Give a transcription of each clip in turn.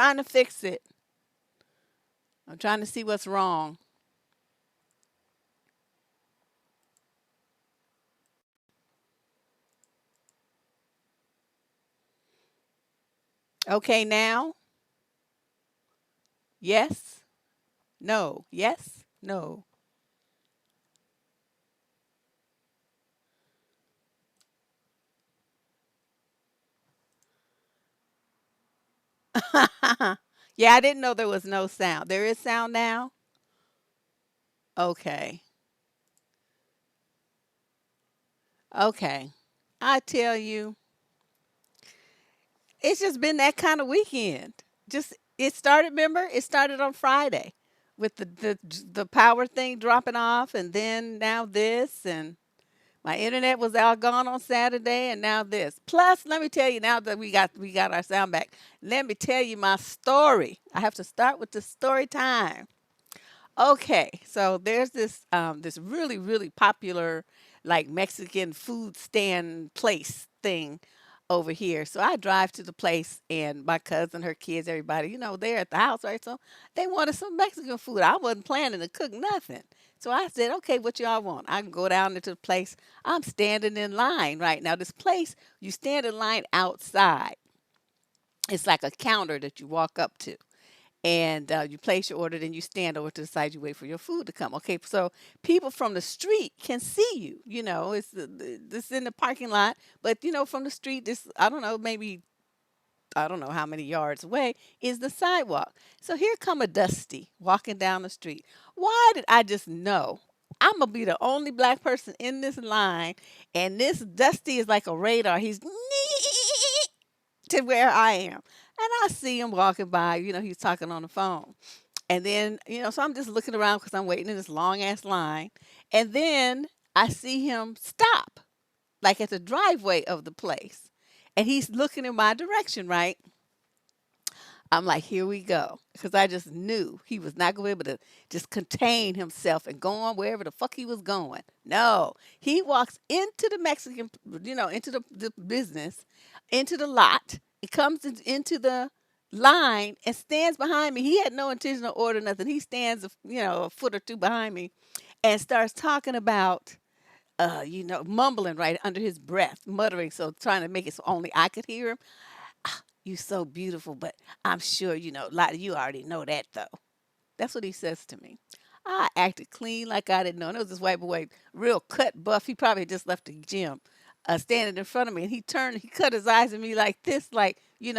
trying to fix it. I'm trying to see what's wrong. Okay, now? Yes? No. Yes? No. Yeah, I didn't know there was no sound. There is sound now? Okay. Okay. I tell you, it's just been that kind of weekend. Just it started, remember? It started on Friday with the power thing dropping off and then now this and my internet was all gone on Saturday and now this. Plus, let me tell you now that we got our sound back. Let me tell you my story. I have to start with the story time. Okay, so there's this really really popular like Mexican food stand place thing over here. So I drive to the place and my cousin, her kids, everybody, they're at the house, right? So they wanted some Mexican food. I wasn't planning to cook nothing. So I said, okay, what y'all want? I can go down into the place. I'm standing in line right now. This place, you stand in line outside. It's like a counter that you walk up to and you place your order, then you stand over to the side, you wait for your food to come. Okay, so people from the street can see you. It's this in the parking lot, but from the street, this I don't know, maybe I don't know how many yards away is the sidewalk. So here come a Dusty walking down the street. Why did I just know? I'm gonna be the only black person in this line, and this Dusty is like a radar. He's to where I am. And I see him walking by, he's talking on the phone. And then, so I'm just looking around because I'm waiting in this long ass line. And then I see him stop, like at the driveway of the place. And he's looking in my direction, right? I'm like, here we go. Because I just knew he was not going to be able to just contain himself and go on wherever the fuck he was going. No, he walks into the Mexican, into the business, into the lot. It comes into the line and stands behind me. He had no intention of ordering nothing. He stands, a foot or two behind me and starts talking about, mumbling right under his breath, muttering, so trying to make it so only I could hear him. You so beautiful, but I'm sure a lot of you already know that though. That's what he says to me. I acted clean like I didn't know. And it was this white boy, real cut buff. He probably just left the gym, standing in front of me. And he turned, he cut his eyes at me like this, like, you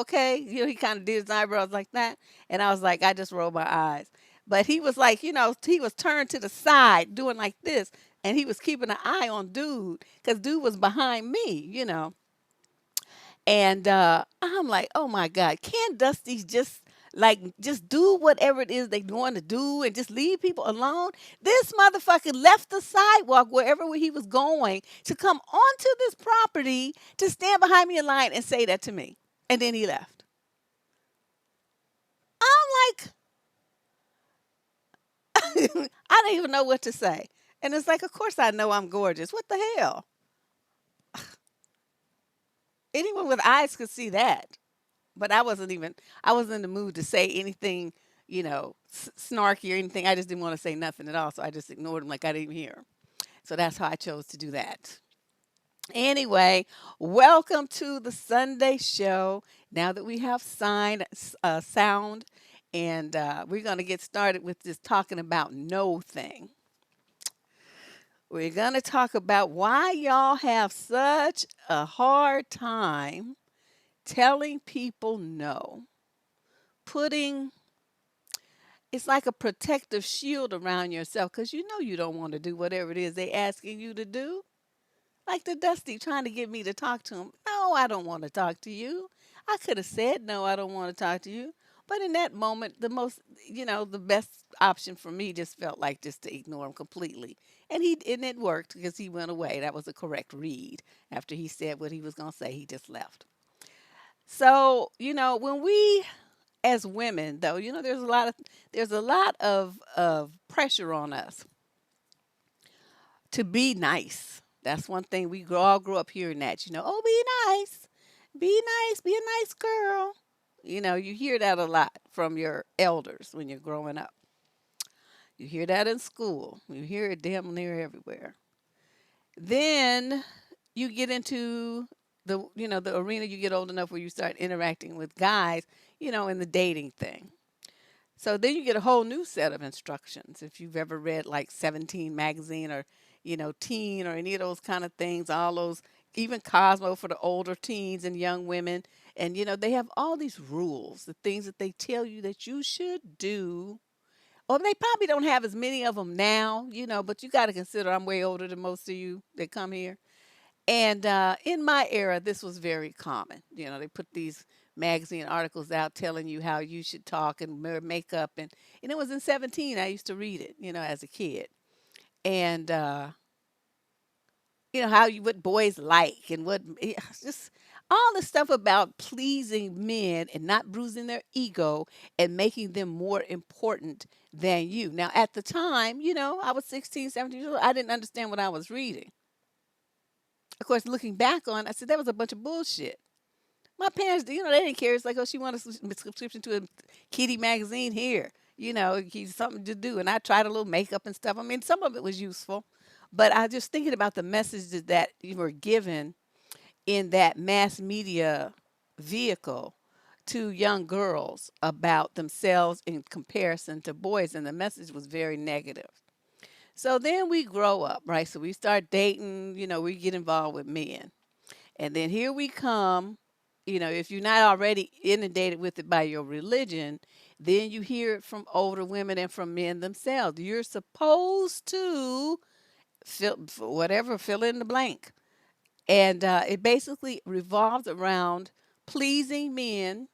okay? He kind of did his eyebrows like that. And I was like, I just rolled my eyes. But he was like, he was turned to the side doing like this. And he was keeping an eye on dude because dude was behind me. And I'm like, oh my God, can Dusty just do whatever it is they want to do and just leave people alone? This motherfucker left the sidewalk wherever he was going to come onto this property to stand behind me in line and say that to me. And then he left. I'm like, I don't even know what to say. And it's like, of course I know I'm gorgeous. What the hell? Anyone with eyes could see that. But I wasn't in the mood to say anything, snarky or anything. I just didn't want to say nothing at all. So I just ignored him like I didn't even hear him. So that's how I chose to do that. Anyway, welcome to the Sunday show. Now that we have sound, and we're going to get started with this talking about no thing. We're going to talk about why y'all have such a hard time telling people no, putting it's like a protective shield around yourself because you don't want to do whatever it is they asking you to do. Like the Dusty trying to get me to talk to him. No, I don't want to talk to you. I could have said no, I don't want to talk to you. But in that moment, the best option for me just felt like just to ignore him completely. And it worked because he went away. That was a correct read. After he said what he was gonna say, he just left. So, when we as women though, there's a lot of pressure on us to be nice. That's one thing all grew up hearing that, oh, be nice, be nice, be a nice girl. You hear that a lot from your elders when you're growing up. You hear that in school. You hear it damn near everywhere. Then you get into the arena. You get old enough where you start interacting with guys, in the dating thing. So then you get a whole new set of instructions. If you've ever read like 17 magazine or, teen or any of those kind of things, all those, even Cosmo for the older teens and young women. And, they have all these rules, the things that they tell you that you should do. Or they probably don't have as many of them now, but you got to consider I'm way older than most of you that come here. And in my era, this was very common. They put these magazine articles out telling you how you should talk and wear makeup. And it was in 17, I used to read it, as a kid. And, how what boys like and just all the stuff about pleasing men and not bruising their ego and making them more important than you. Now, at the time, I was 16, 17 years old. I didn't understand what I was reading. Of course, looking back on, I said that was a bunch of bullshit. My parents, they didn't care. It's like, oh, she wants a subscription to a kitty magazine here. He's something to do. And I tried a little makeup and stuff. I mean, some of it was useful, but I just thinking about the messages that you were given in that mass media vehicle to young girls about themselves in comparison to boys, and the message was very negative. So then we grow up, right? So we start dating, we get involved with men. And then here we come, if you're not already inundated with it by your religion, then you hear it from older women and from men themselves. You're supposed to fill in the blank. And it basically revolves around pleasing men,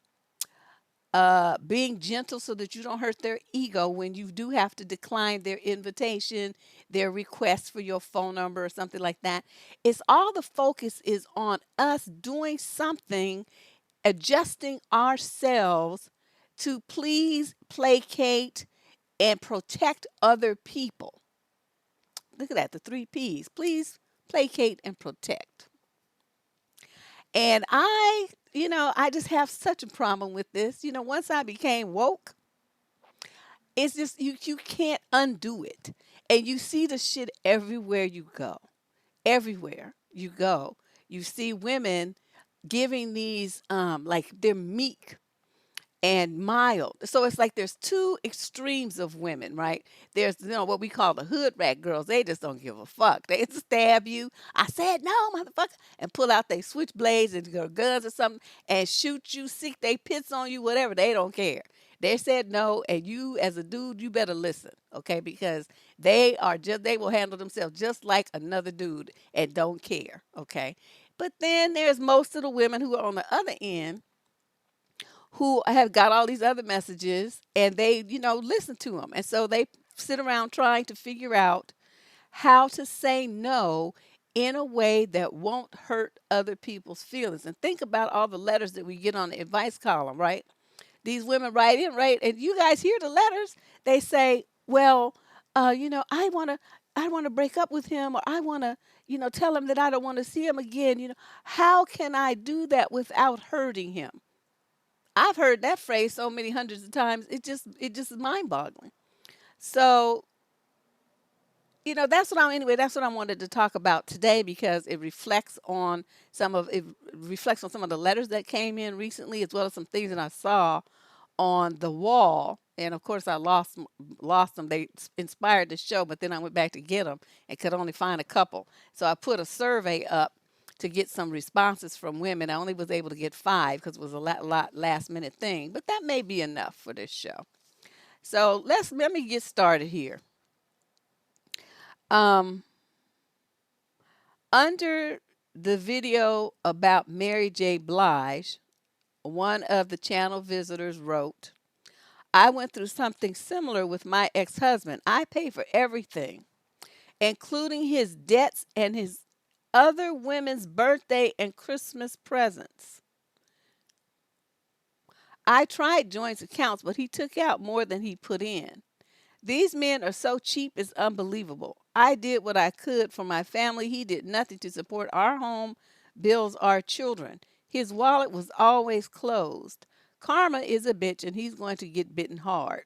being gentle so that you don't hurt their ego when you do have to decline their invitation, their request for your phone number or something like that. It's all the focus is on us doing something, adjusting ourselves to please, placate, and protect other people. Look at that, the three P's: please, placate, and protect. And I just have such a problem with this. Once I became woke, it's just you can't undo it. And you see the shit everywhere you go. Everywhere you go. You see women giving these like they're meek and mild. So it's like there's two extremes of women, right? There's what we call the hood rat girls. They just don't give a fuck. They stab you. I said no, motherfucker, and pull out they switchblades and their guns or something and shoot you, sick they pits on you, whatever. They don't care. They said no, and you as a dude, you better listen, okay? Because they will handle themselves just like another dude and don't care, okay? But then there's most of the women who are on the other end who have got all these other messages and they, listen to them. And so they sit around trying to figure out how to say no in a way that won't hurt other people's feelings. And think about all the letters that we get on the advice column, right? These women write in, right? And you guys hear the letters. They say, well, I want to break up with him, or I want to, tell him that I don't want to see him again. How can I do that without hurting him? I've heard that phrase so many hundreds of times. It just is mind-boggling. So, that's what I wanted to talk about today because it reflects on some of the letters that came in recently as well as some things that I saw on the wall. And of course I lost them. They inspired the show, but then I went back to get them and could only find a couple. So I put a survey up to get some responses from women. I only was able to get 5 because it was a lot last minute thing, but that may be enough for this show. So let me get started here. Um, Under the video about Mary J. Blige, one of the channel visitors wrote, I went through something similar with my ex husband. I pay for everything, including his debts and his other women's birthday and Christmas presents. I tried joint accounts, but he took out more than he put in. These men are so cheap, it's unbelievable. I did what I could for my family. He did nothing to support our home, bills, our children. His wallet was always closed. Karma is a bitch and he's going to get bitten hard.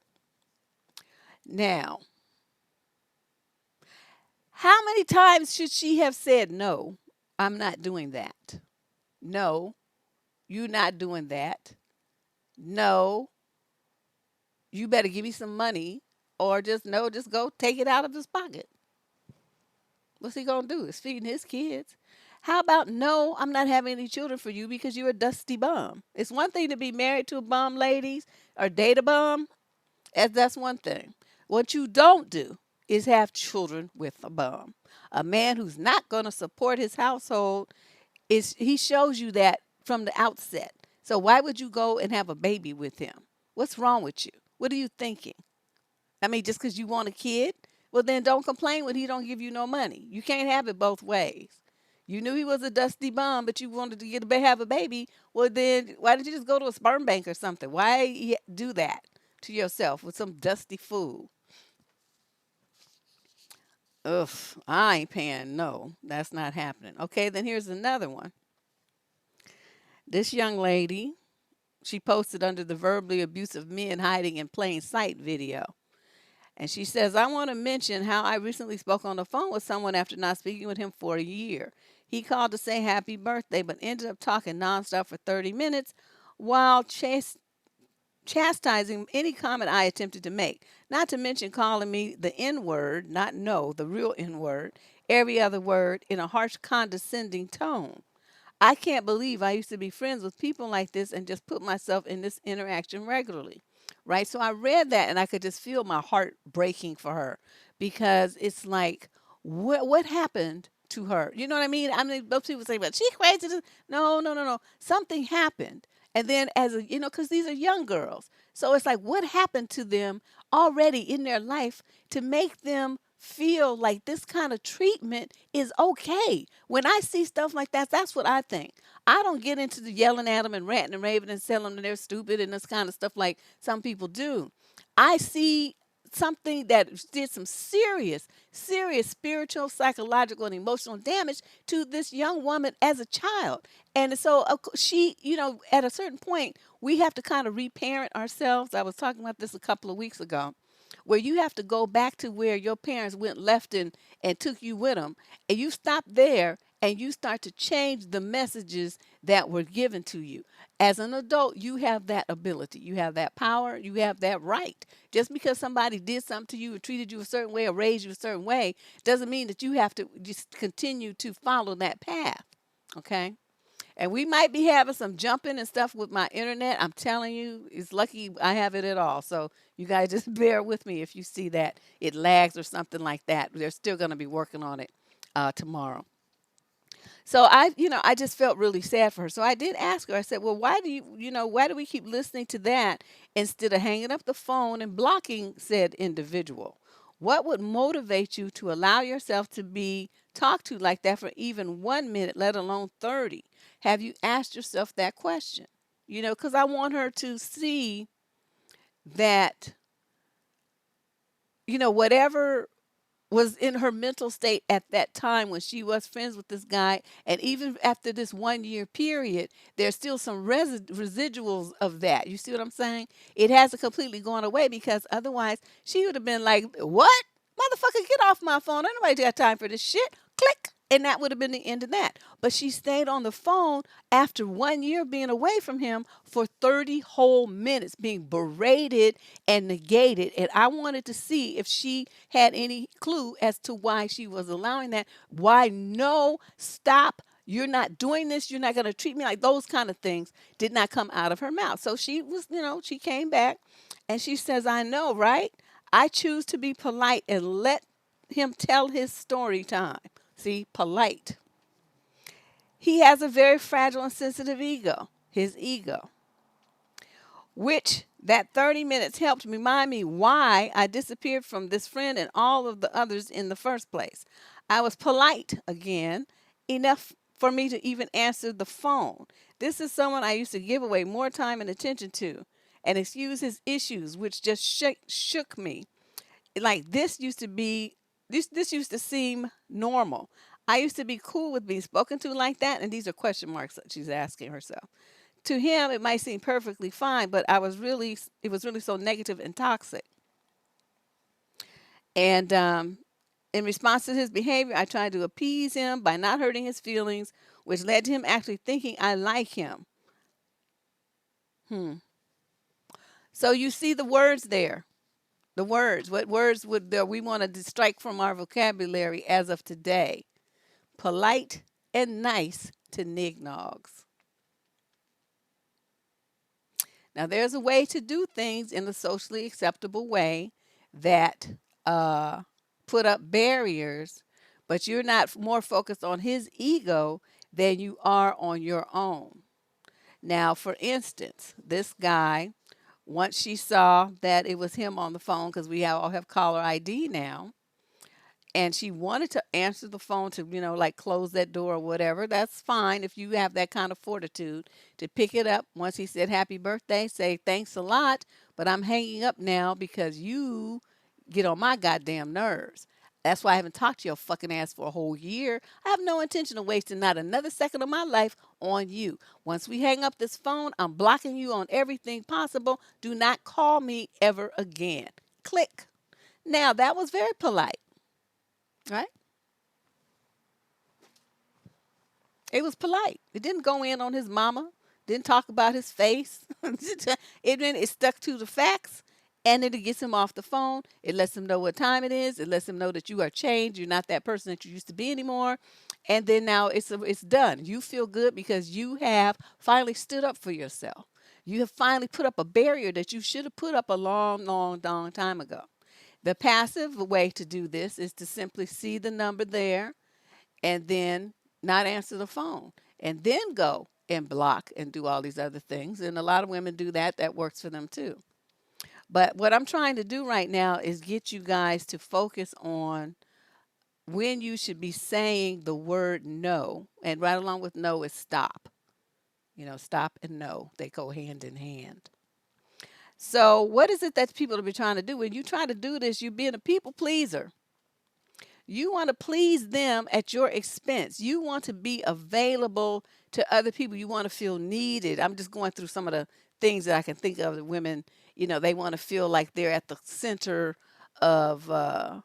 Now, how many times should she have said, no, I'm not doing that? No, you're not doing that. No, you better give me some money, or just no, just go take it out of his pocket. What's he gonna do? Is feeding his kids? How about no, I'm not having any children for you because you're a dusty bum. It's one thing to be married to a bum, ladies, or date a bum. That's one thing. What you don't do is have children with a bum. A man who's not going to support his household, is he shows you that from the outset. So why would you go and have a baby with him? What's wrong with you? What are you thinking? I mean, just because you want a kid, well then don't complain when he don't give you no money. You can't have it both ways. You knew he was a dusty bum, but you wanted to have a baby. Well, then why didn't you just go to a sperm bank or something? Why do that to yourself with some dusty fool? Ugh, I ain't paying. No, that's not happening. Okay, then here's another one. This young lady, she posted under the verbally abusive men hiding in plain sight video. And she says, I want to mention how I recently spoke on the phone with someone after not speaking with him for a year. He called to say happy birthday, but ended up talking nonstop for 30 minutes while chastising any comment I attempted to make. Not to mention calling me the N word, not no, the real N word, every other word in a harsh, condescending tone. I can't believe I used to be friends with people like this and just put myself in this interaction regularly. Right? So I read that and I could just feel my heart breaking for her because it's like, what happened to her? You know what I mean? I mean, most people say, but she crazy. No, no, no, no. Something happened. And then as a, because these are young girls. So it's like, what happened to them already in their life to make them feel like this kind of treatment is okay? When I see stuff like that, that's what I think. I don't get into the yelling at them and ranting and raving and telling them they're stupid and this kind of stuff like some people do. I see something that did some serious, serious spiritual, psychological, and emotional damage to this young woman as a child. And so she, at a certain point, we have to kind of reparent ourselves. I was talking about this a couple of weeks ago, where you have to go back to where your parents went left and took you with them. And you stop there and you start to change the messages that were given to you. As an adult, you have that ability, you have that power, you have that right. Just because somebody did something to you or treated you a certain way or raised you a certain way doesn't mean that you have to just continue to follow that path. Okay? And we might be having some jumping and stuff with my internet. I'm telling you, it's lucky I have it at all. So you guys just bear with me if you see that it lags or something like that. They're still going to be working on it tomorrow. So I just felt really sad for her. So I did ask her. I said, "Well, why do we keep listening to that instead of hanging up the phone and blocking said individual? What would motivate you to allow yourself to be talked to like that for even 1 minute, let alone 30? Have you asked yourself that question? Because I want her to see that, whatever was in her mental state at that time when she was friends with this guy. And even after this 1 year period, there's still some residuals of that. You see what I'm saying? It hasn't completely gone away because otherwise she would have been like, what? Motherfucker, get off my phone. Ain't nobody got time for this shit. Click. And that would have been the end of that. But she stayed on the phone after 1 year being away from him for 30 whole minutes, being berated and negated. And I wanted to see if she had any clue as to why she was allowing that. Why no, stop. You're not doing this. You're not going to treat me like those kind of things did not come out of her mouth. So she was, she came back and she says, I know, right? I choose to be polite and let him tell his story time. See, polite. He has a very fragile and sensitive ego, his ego, which that 30 minutes helped remind me why I disappeared from this friend and all of the others in the first place. I was polite again, enough for me to even answer the phone. This is someone I used to give away more time and attention to and excuse his issues, which just shook me. Like this used to seem normal. I used to be cool with being spoken to like that, and these are question marks that she's asking herself. to him it might seem perfectly fine, but it was really so negative and toxic. And in response to his behavior, I tried to appease him by not hurting his feelings, which led to him actually thinking I like him. Hmm. So you see the words there. The words. What words would we want to strike from our vocabulary as of today? Polite and nice to nignogs. Now, there's a way to do things in a socially acceptable way that uh, put up barriers, but you're not more focused on his ego than you are on your own. Now, for instance, this guy, once she saw that it was him on the phone, because all have caller ID now, and she wanted to answer the phone to, like close that door or whatever, that's fine if you have that kind of fortitude to pick it up. Once he said happy birthday, say thanks a lot, but I'm hanging up now because you get on my goddamn nerves. That's why I haven't talked to your fucking ass for a whole year. I have no intention of wasting not another second of my life on you. Once we hang up this phone, I'm blocking you on everything possible. Do not call me ever again. Click. Now, that was very polite, right? It was polite. It didn't go in on his mama. Didn't talk about his face. It stuck to the facts, and it gets him off the phone. It lets him know what time it is. It lets him know that you are changed. You're not that person that you used to be anymore. And then now it's done. You feel good because you have finally stood up for yourself. You have finally put up a barrier that you should have put up a long, long, long time ago. The passive way to do this is to simply see the number there and then not answer the phone and then go and block and do all these other things. And a lot of women do that. That works for them too. But what I'm trying to do right now is get you guys to focus on when you should be saying the word no. And right along with no is stop. Stop and no, they go hand in hand. So, what is it that people will be trying to do? When you try to do this, you're being a people pleaser. You want to please them at your expense. You want to be available to other people. You want to feel needed. I'm just going through some of the things that I can think of that women, they want to feel like they're at the center of uh,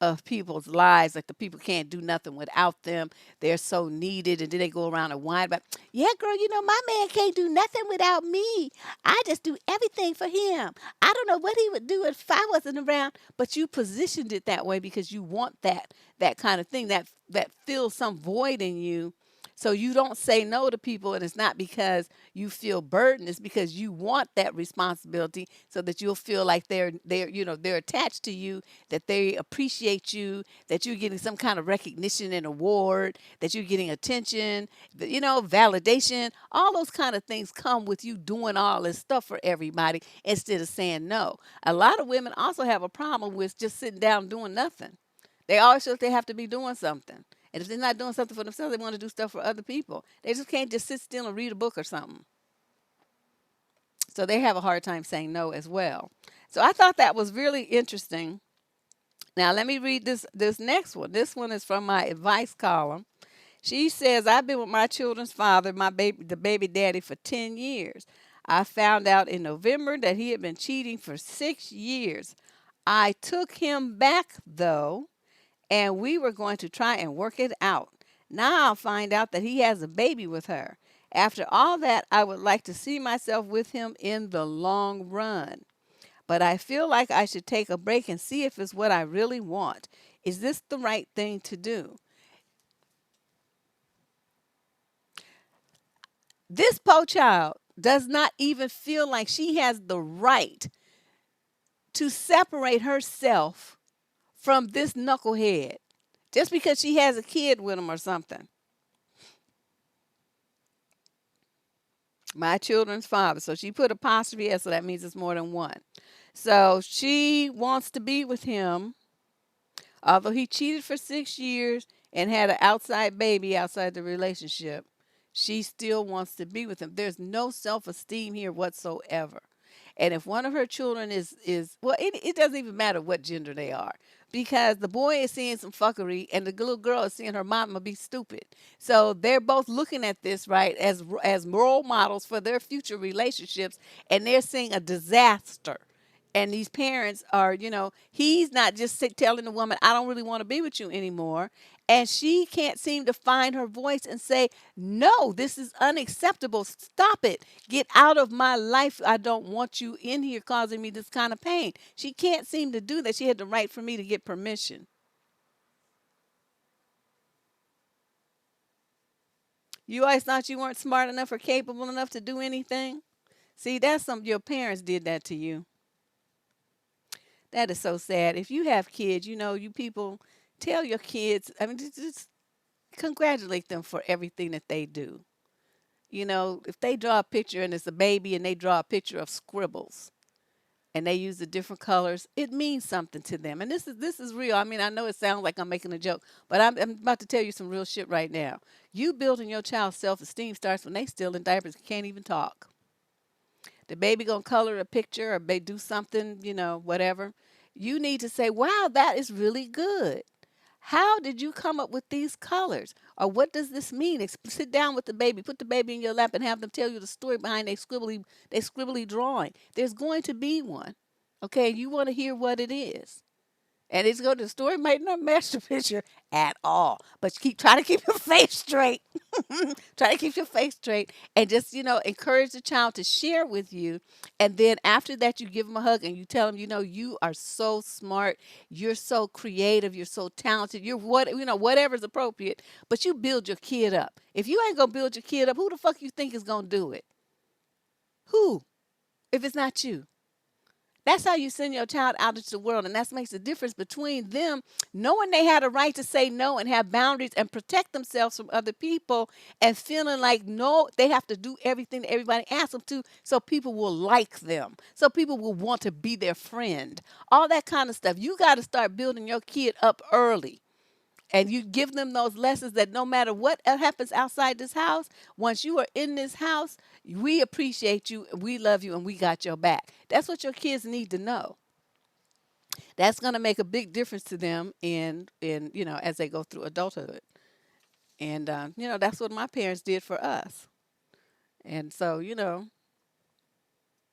of people's lives, like the people can't do nothing without them. They're so needed, and then they go around and whine about, yeah, girl, my man can't do nothing without me. I just do everything for him. I don't know what he would do if I wasn't around. But you positioned it that way because you want that kind of thing that fills some void in you. So you don't say no to people, and it's not because you feel burdened. It's because you want that responsibility, so that you'll feel like they're attached to you, that they appreciate you, that you're getting some kind of recognition and award, that you're getting attention, validation. All those kind of things come with you doing all this stuff for everybody instead of saying no. A lot of women also have a problem with just sitting down doing nothing. They always feel like they have to be doing something. And if they're not doing something for themselves, they want to do stuff for other people. They just can't just sit still and read a book or something. So they have a hard time saying no as well. So I thought that was really interesting. Now let me read this next one. This one is from my advice column. She says, I've been with my children's father, the baby daddy, for 10 years. I found out in November that he had been cheating for 6 years. I took him back, though, and we were going to try and work it out. Now I'll find out that he has a baby with her. After all that, I would like to see myself with him in the long run. But I feel like I should take a break and see if it's what I really want. Is this the right thing to do? This poor child does not even feel like she has the right to separate herself from this knucklehead just because she has a kid with him or something. My children's father. So she put apostrophe S, so that means it's more than one. So she wants to be with him, although he cheated for 6 years and had an outside baby outside the relationship. She still wants to be with him. There's no self esteem here whatsoever. And if one of her children is well, it doesn't even matter what gender they are, because the boy is seeing some fuckery and the little girl is seeing her mama be stupid. So they're both looking at this, right, as role models for their future relationships, and they're seeing a disaster. And these parents are, he's not just telling the woman, I don't really want to be with you anymore. And she can't seem to find her voice and say, no, this is unacceptable. Stop it. Get out of my life. I don't want you in here causing me this kind of pain. She can't seem to do that. She had to write for me to get permission. You always thought you weren't smart enough or capable enough to do anything? See, that's some your parents did that to you. That is so sad. If you have kids, you people tell your kids, I mean, just congratulate them for everything that they do. If they draw a picture and it's a baby and they draw a picture of scribbles and they use the different colors, it means something to them. And this is real. I mean, I know it sounds like I'm making a joke, but I'm about to tell you some real shit right now. You building your child's self-esteem starts when they still in diapers and can't even talk. The baby gonna color a picture or they do something, whatever. You need to say, wow, that is really good. How did you come up with these colors? Or what does this mean? Sit down with the baby, put the baby in your lap and have them tell you the story behind their scribbly drawing. There's going to be one. Okay, you want to hear what it is. And it's going to, the story might not match the picture at all. But try to keep your face straight. Try to keep your face straight and just, encourage the child to share with you. And then after that, you give them a hug and you tell them, you are so smart. You're so creative. You're so talented. You're whatever's appropriate. But you build your kid up. If you ain't going to build your kid up, who the fuck you think is going to do it? Who? If it's not you. That's how you send your child out into the world. And that makes the difference between them knowing they had a right to say no and have boundaries and protect themselves from other people, and feeling like, no, they have to do everything that everybody asks them to so people will like them, so people will want to be their friend. All that kind of stuff. You got to start building your kid up early. And you give them those lessons that no matter what happens outside this house, once you are in this house, we appreciate you, we love you, and we got your back. That's what your kids need to know. That's going to make a big difference to them in as they go through adulthood. And that's what my parents did for us. And so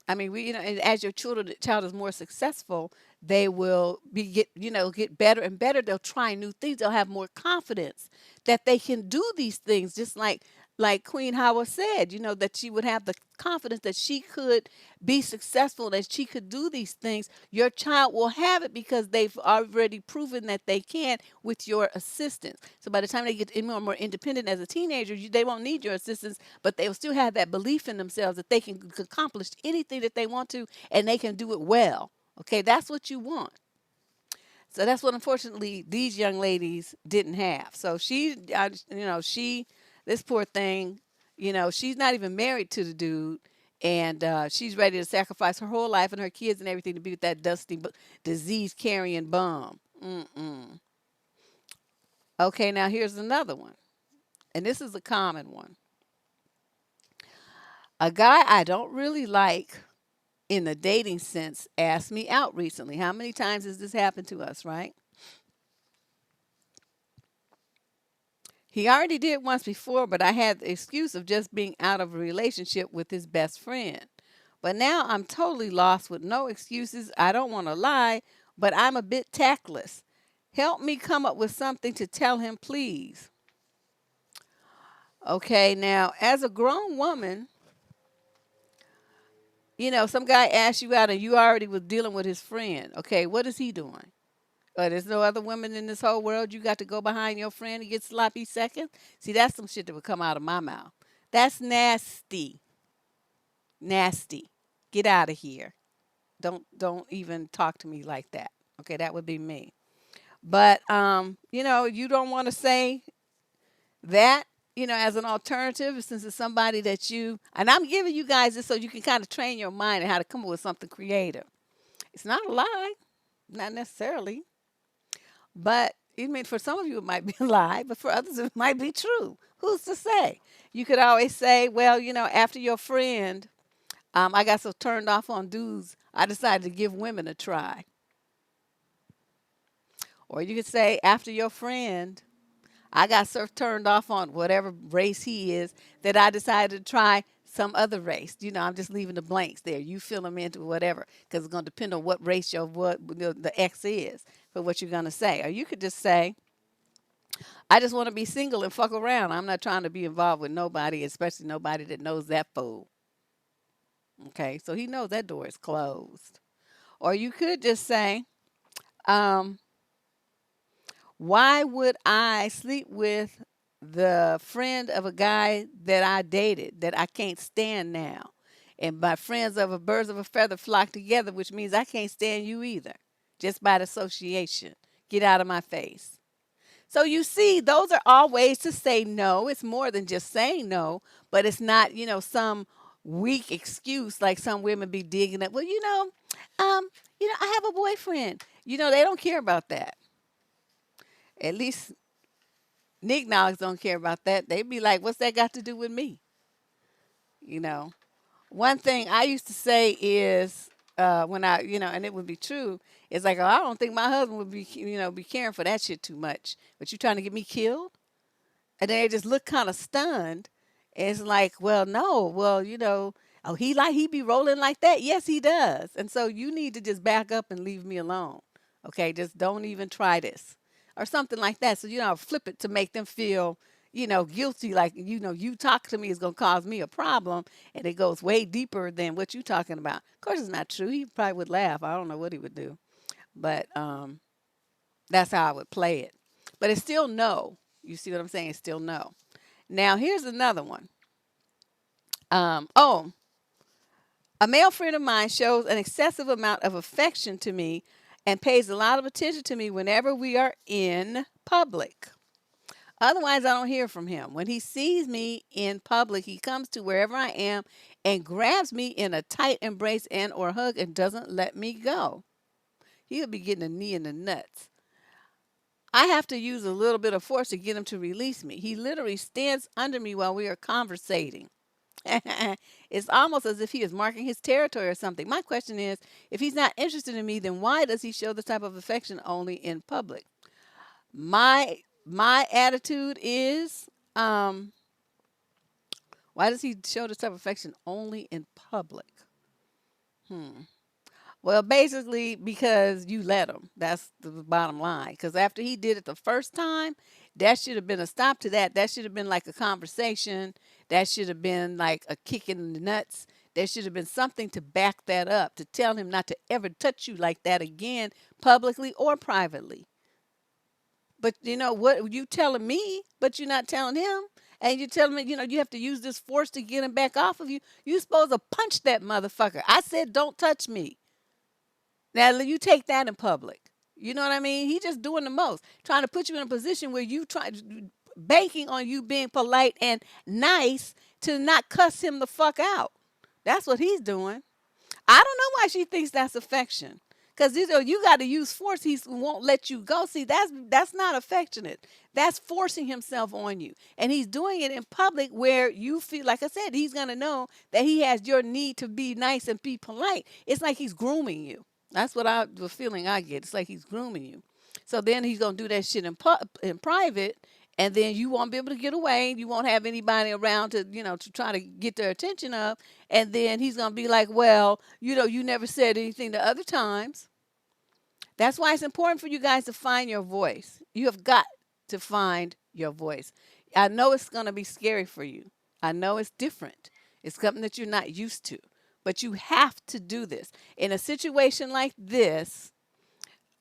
I mean, and as your child is more successful, they will get better and better. They'll try new things. They'll have more confidence that they can do these things. Just like Queen Howard said, that she would have the confidence that she could be successful, that she could do these things. Your child will have it because they've already proven that they can with your assistance. So by the time they get more independent as a teenager, they won't need your assistance, but they'll still have that belief in themselves that they can accomplish anything that they want to, and they can do it well. Okay, that's what you want. So that's what unfortunately these young ladies didn't have. So this poor thing, she's not even married to the dude, and she's ready to sacrifice her whole life and her kids and everything to be with that dusty, disease carrying bum. Mm-mm. Okay, now here's another one, and this is a common one. A guy I don't really like in the dating sense asked me out recently. How many times has this happened to us, right? He already did once before, but I had the excuse of just being out of a relationship with his best friend. But now I'm totally lost with no excuses. I don't want to lie, but I'm a bit tactless. Help me come up with something to tell him, please. Okay, now as a grown woman, some guy asked you out and you already was dealing with his friend. Okay, what is he doing? There's no other women in this whole world. You got to go behind your friend and get sloppy seconds. See, that's some shit that would come out of my mouth. That's nasty. Nasty. Get out of here. Don't even talk to me like that. Okay, that would be me. But you don't want to say that, as an alternative, since it's somebody that and I'm giving you guys this so you can kind of train your mind and how to come up with something creative. It's not a lie, not necessarily. But I mean, for some of you, it might be a lie, but for others, it might be true. Who's to say? You could always say, well, after your friend I got so turned off on dudes, I decided to give women a try. Or you could say, after your friend, I got so turned off on whatever race he is that I decided to try some other race. I'm just leaving the blanks there. You fill them into whatever, because it's going to depend on what race the X is for what you're going to say. Or you could just say, I just want to be single and fuck around. I'm not trying to be involved with nobody, especially nobody that knows that fool. Okay, so he knows that door is closed. Or you could just say, um, why would I sleep with the friend of a guy that I dated that I can't stand now? And my friends of a birds of a feather flock together, which means I can't stand you either, just by the association. Get out of my face. So you see, those are all ways to say no. It's more than just saying no, but it's not, some weak excuse like some women be digging up. Well, um, I have a boyfriend. They don't care about that. At least Knickknacks don't care about that. They be like, what's that got to do with me? You know. One thing I used to say is when and it would be true, it's like, oh, I don't think my husband would be caring for that shit too much. But you trying to get me killed? And they just look kind of stunned. It's like, well, no, well, oh, he be rolling like that. Yes, he does. And so you need to just back up and leave me alone. Okay, just don't even try this, or something like that. So flip it to make them feel, guilty. Like you talk to me is gonna cause me a problem, and it goes way deeper than what you talking about. Of course, it's not true. He probably would laugh. I don't know what he would do, but that's how I would play it. But it's still no. You see what I'm saying? It's still no. Now, here's another one. Oh, a male friend of mine shows an excessive amount of affection to me and pays a lot of attention to me whenever we are in public. Otherwise, I don't hear from him. When he sees me in public, he comes to wherever I am and grabs me in a tight embrace and or hug and doesn't let me go. He'll be getting a knee in the nuts. I have to use a little bit of force to get him to release me. He literally stands under me while we are conversating. It's almost as if he is marking his territory or something. My question is, if he's not interested in me, then why does he show this type of affection only in public? My attitude is, why does he show this type of affection only in public? Hmm. Well, basically because you let him. That's the bottom line. Because after he did it the first time, that should have been a stop to that. That should have been like a conversation. That should have been like a kick in the nuts. There should have been something to back that up, to tell him not to ever touch you like that again, publicly or privately. But what you telling me, but you're not telling him. And you telling me, you have to use this force to get him back off of you. You supposed to punch that motherfucker. I said, don't touch me. Now you take that in public. You know what I mean? He just doing the most, trying to put you in a position where you try banking on you being polite and nice to not cuss him the fuck out. That's what he's doing. I don't know why she thinks that's affection. Cause you got to use force. He won't let you go. See, that's not affectionate. That's forcing himself on you, and he's doing it in public where you feel like I said he's gonna know that he has your need to be nice and be polite. It's like he's grooming you. That's the feeling I get. It's like he's grooming you. So then he's gonna do that shit in private, and then you won't be able to get away. You won't have anybody around to try to get their attention up. And then he's gonna be like, well, you never said anything the other times. That's why it's important for you guys to find your voice. You have got to find your voice. I know it's gonna be scary for you. I know it's different. It's something that you're not used to. But you have to do this. In a situation like this,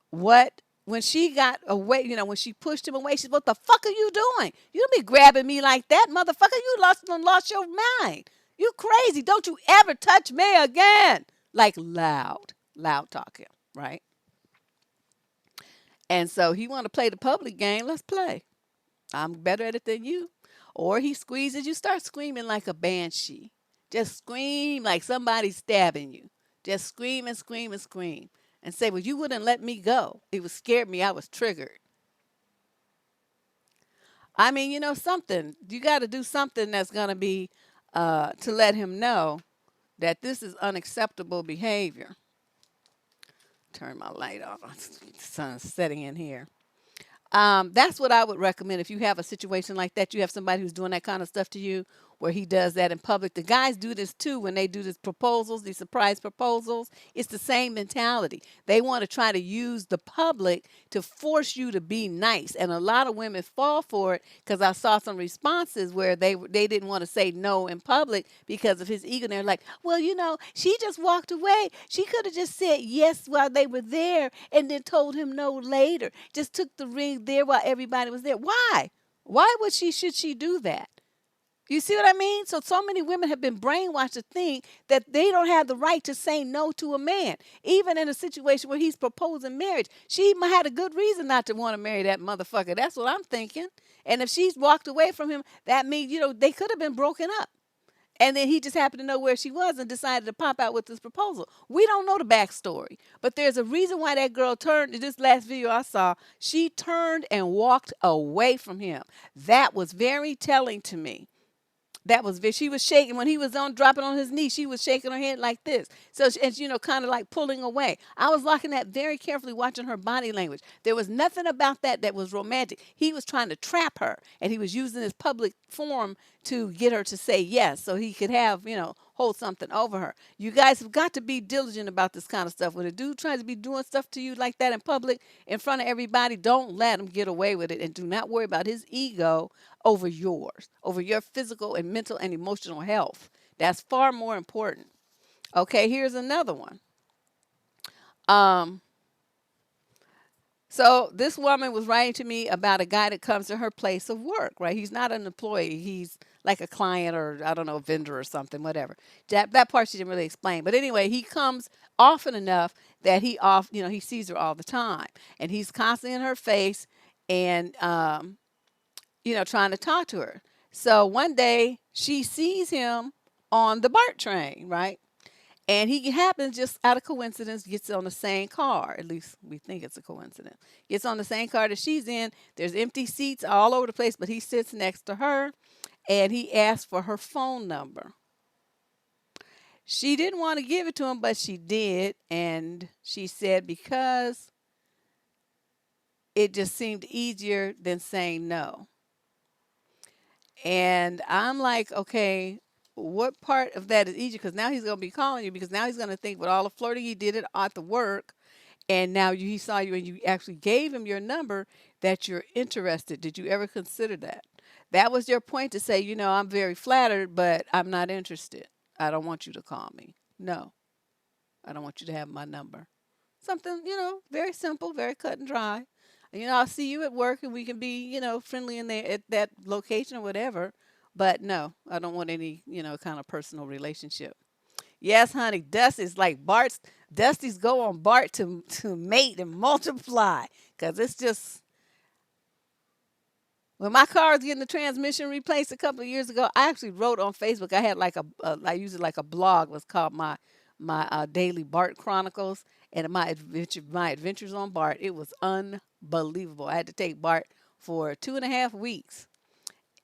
what when she got away, when she pushed him away, she said, what the fuck are you doing? You don't be grabbing me like that, motherfucker. You lost your mind. You crazy. Don't you ever touch me again. Like loud talking, right? And so he want to play the public game. Let's play. I'm better at it than you. Or he squeezes you, start screaming like a banshee. Just scream like somebody's stabbing you. Just scream and scream and scream. And say, well, you wouldn't let me go. It was scared me. I was triggered. I mean, something. You got to do something that's going to be to let him know that this is unacceptable behavior. Turn my light off. The sun's setting in here. That's what I would recommend if you have a situation like that. You have somebody who's doing that kind of stuff to you, where he does that in public. The guys do this too when they do these proposals, these surprise proposals. It's the same mentality. They want to try to use the public to force you to be nice, and a lot of women fall for it because I saw some responses where they didn't want to say no in public because of his ego. And they're like, well, she just walked away. She could have just said yes while they were there and then told him no later. Just took the ring there while everybody was there. Why? Why should she do that? You see what I mean? So many women have been brainwashed to think that they don't have the right to say no to a man, even in a situation where he's proposing marriage. She might had a good reason not to want to marry that motherfucker. That's what I'm thinking. And if she's walked away from him, that means they could have been broken up. And then he just happened to know where she was and decided to pop out with this proposal. We don't know the backstory, but there's a reason why that girl turned. In this last video I saw, she turned and walked away from him. That was very telling to me. She was shaking when he was on dropping on his knee. She was shaking her head like this. So, and kind of like pulling away. I was looking at very carefully, watching her body language. There was nothing about that was romantic. He was trying to trap her, and he was using his public forum to get her to say yes, so he could have hold something over her. You guys have got to be diligent about this kind of stuff. When a dude tries to be doing stuff to you like that in public, in front of everybody, don't let him get away with it, and do not worry about his ego over yours, over your physical and mental and emotional health. That's far more important. Okay, here's another one. Um, so this woman was writing to me about a guy that comes to her place of work, right? He's not an employee. He's like a client, or I don't know, a vendor or something, whatever. That part she didn't really explain. But anyway, he comes often enough that he sees her all the time. And he's constantly in her face and trying to talk to her. So one day she sees him on the BART train, right? And he happens, just out of coincidence, gets on the same car. At least we think it's a coincidence. Gets on the same car that she's in. There's empty seats all over the place, but he sits next to her, and he asks for her phone number. She didn't want to give it to him, but she did. And she said because it just seemed easier than saying no. And I'm like, okay, what part of that is easy? Because now he's going to be calling you, because now he's going to think with all the flirting he did at the work, and now he saw you and you actually gave him your number, that you're interested. Did you ever consider that? That was your point, to say, I'm very flattered, but I'm not interested. I don't want you to call me. No, I don't want you to have my number. Something, very simple, very cut and dry. I'll see you at work and we can be, friendly in there at that location or whatever. But no, I don't want any, kind of personal relationship. Yes, honey, Dusty's go on Bart to mate and multiply. Cause it's just, when my car was getting the transmission replaced a couple of years ago, I actually wrote on Facebook. I had like I used it like a blog. It was called my daily Bart Chronicles, and my adventures on Bart. It was unbelievable. I had to take Bart for 2.5 weeks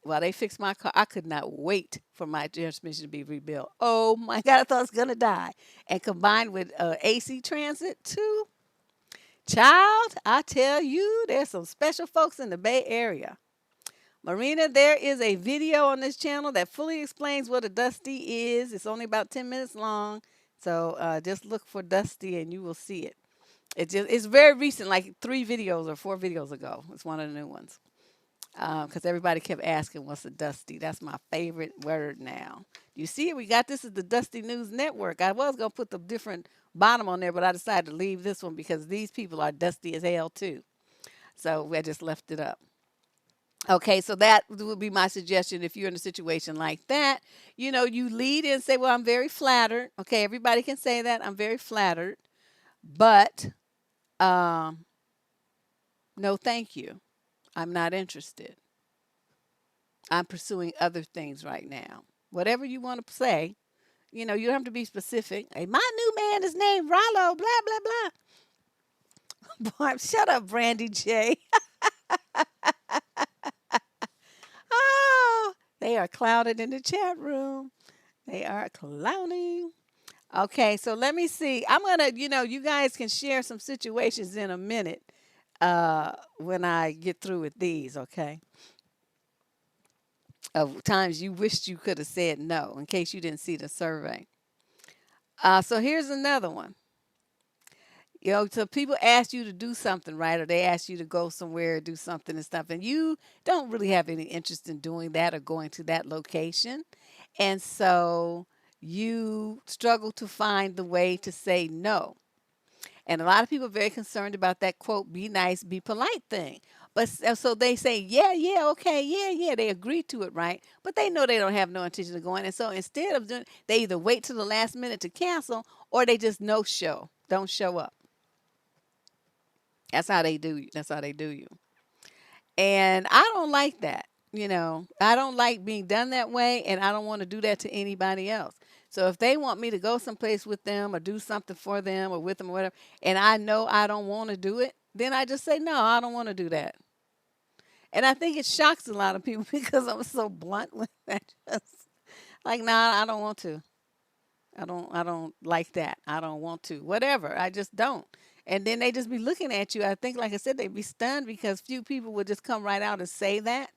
while they fixed my car. I could not wait for my transmission to be rebuilt. Oh my God, I thought I was gonna die. And combined with AC Transit too, child, I tell you, there's some special folks in the Bay Area. Marina, there is a video on this channel that fully explains what a Dusty is. It's only about 10 minutes long. So just look for Dusty and you will see it. It's very recent, like 3 videos or 4 videos ago. It's one of the new ones. Because everybody kept asking, what's a Dusty? That's my favorite word now. You see it? We got this as the Dusty News Network. I was going to put the different bottom on there, but I decided to leave this one because these people are dusty as hell too. So I just left it up. Okay, so that would be my suggestion if you're in a situation like that. You lead in and say, well, I'm very flattered. Okay, everybody can say that. I'm very flattered. But um, no, thank you. I'm not interested. I'm pursuing other things right now. Whatever you want to say, you don't have to be specific. Hey, my new man is named Rollo, blah, blah, blah. Barb, shut up, Brandy J. Oh, they are clouded in the chat room. They are clowning. Okay, so let me see. I'm gonna, you guys can share some situations in a minute when I get through with these, okay? Of times you wished you could have said no, in case you didn't see the survey. So here's another one. So people ask you to do something, right? Or they ask you to go somewhere, do something and stuff, and you don't really have any interest in doing that or going to that location. And so you struggle to find the way to say no. And a lot of people are very concerned about that quote, be nice, be polite thing. But so they say, yeah, yeah, okay, yeah, yeah. They agree to it, right? But they know they don't have no intention of going. And so instead of doing, they either wait till the last minute to cancel or they just no show, don't show up. That's how they do you. That's how they do you. And I don't like that. I don't like being done that way, and I don't want to do that to anybody else. So if they want me to go someplace with them or do something for them or with them or whatever, and I know I don't want to do it, then I just say, no, I don't want to do that. And I think it shocks a lot of people because I'm so blunt with that. Just like, nah, I don't want to. I don't like that. I don't want to. Whatever. I just don't. And then they just be looking at you. I think, like I said, they'd be stunned because few people would just come right out and say that.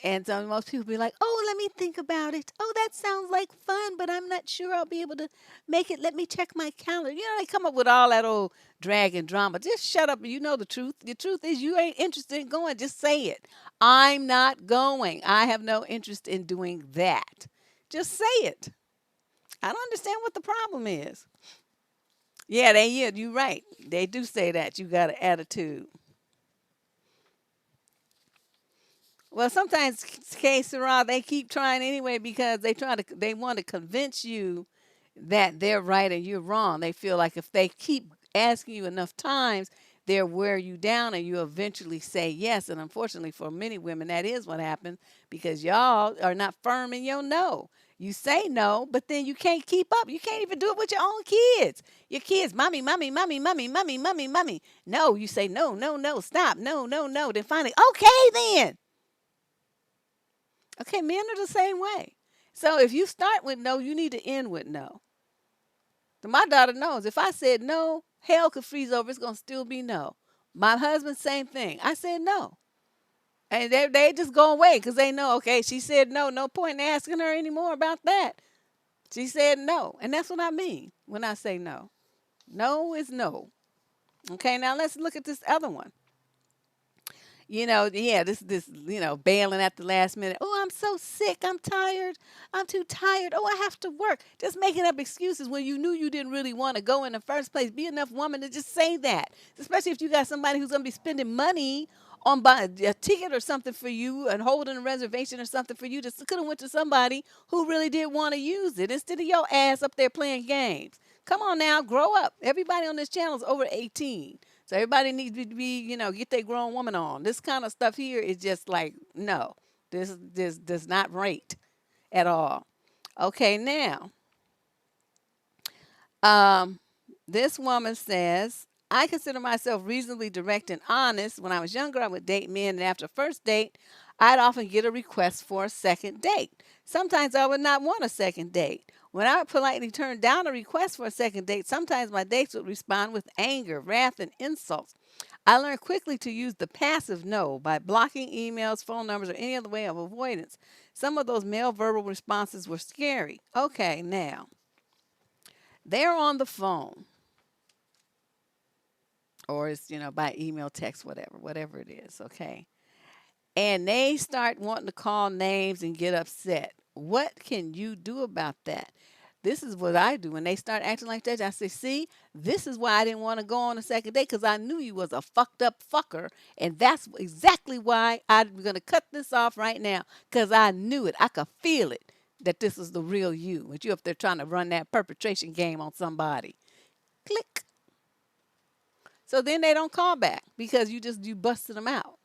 And so most people be like, "Oh, let me think about it. Oh, that sounds like fun, but I'm not sure I'll be able to make it. Let me check my calendar." They come up with all that old drag and drama. Just shut up and you know the truth. The truth is you ain't interested in going. Just say it. I'm not going. I have no interest in doing that. Just say it. I don't understand what the problem is. Yeah, you're right. They do say that. You got an attitude. Well, sometimes, K Sarah, they keep trying anyway because they want to convince you that they're right and you're wrong. They feel like if they keep asking you enough times, they'll wear you down and you eventually say yes. And unfortunately for many women, that is what happens because y'all are not firm in your no. You say no, but then you can't keep up. You can't even do it with your own kids. Your kids, mommy, mommy, mommy, mommy, mommy, mommy, mommy. No, you say no, no, no, stop, no, no, no. Then finally, okay, then. Okay, men are the same way. So if you start with no, you need to end with no. So my daughter knows if I said no, hell could freeze over. It's gonna still be no. My husband, same thing. I said no, and they just go away because they know. Okay, she said no. No point in asking her anymore about that. She said no, and that's what I mean when I say no. No is no. Okay, now let's look at this other one. Yeah, this, bailing at the last minute. Oh, I'm so sick. I'm tired. I'm too tired. Oh, I have to work. Just making up excuses when you knew you didn't really want to go in the first place. Be enough woman to just say that. Especially if you got somebody who's gonna be spending money on buying a ticket or something for you and holding a reservation or something for you. Just could have went to somebody who really did want to use it instead of your ass up there playing games. Come on now, grow up. Everybody on this channel is over 18. So everybody needs to be, get their grown woman on. This kind of stuff here is just like, no, this does not rate at all. Okay, now, um, this woman says, I consider myself reasonably direct and honest. When I was younger, I would date men, and after first date, I'd often get a request for a second date. Sometimes I would not want a second date. When I would politely turn down a request for a second date, sometimes my dates would respond with anger, wrath, and insults. I learned quickly to use the passive no by blocking emails, phone numbers, or any other way of avoidance. Some of those male verbal responses were scary. Okay, now, they're on the phone, or it's, by email, text, whatever it is, okay? And they start wanting to call names and get upset. What can you do about that? This is what I do. When they start acting like that, I say, see, this is why I didn't want to go on a second date because I knew you was a fucked up fucker. And that's exactly why I'm going to cut this off right now because I knew it. I could feel it that this is the real you. But you up there trying to run that perpetration game on somebody. Click. So then they don't call back because you busted them out.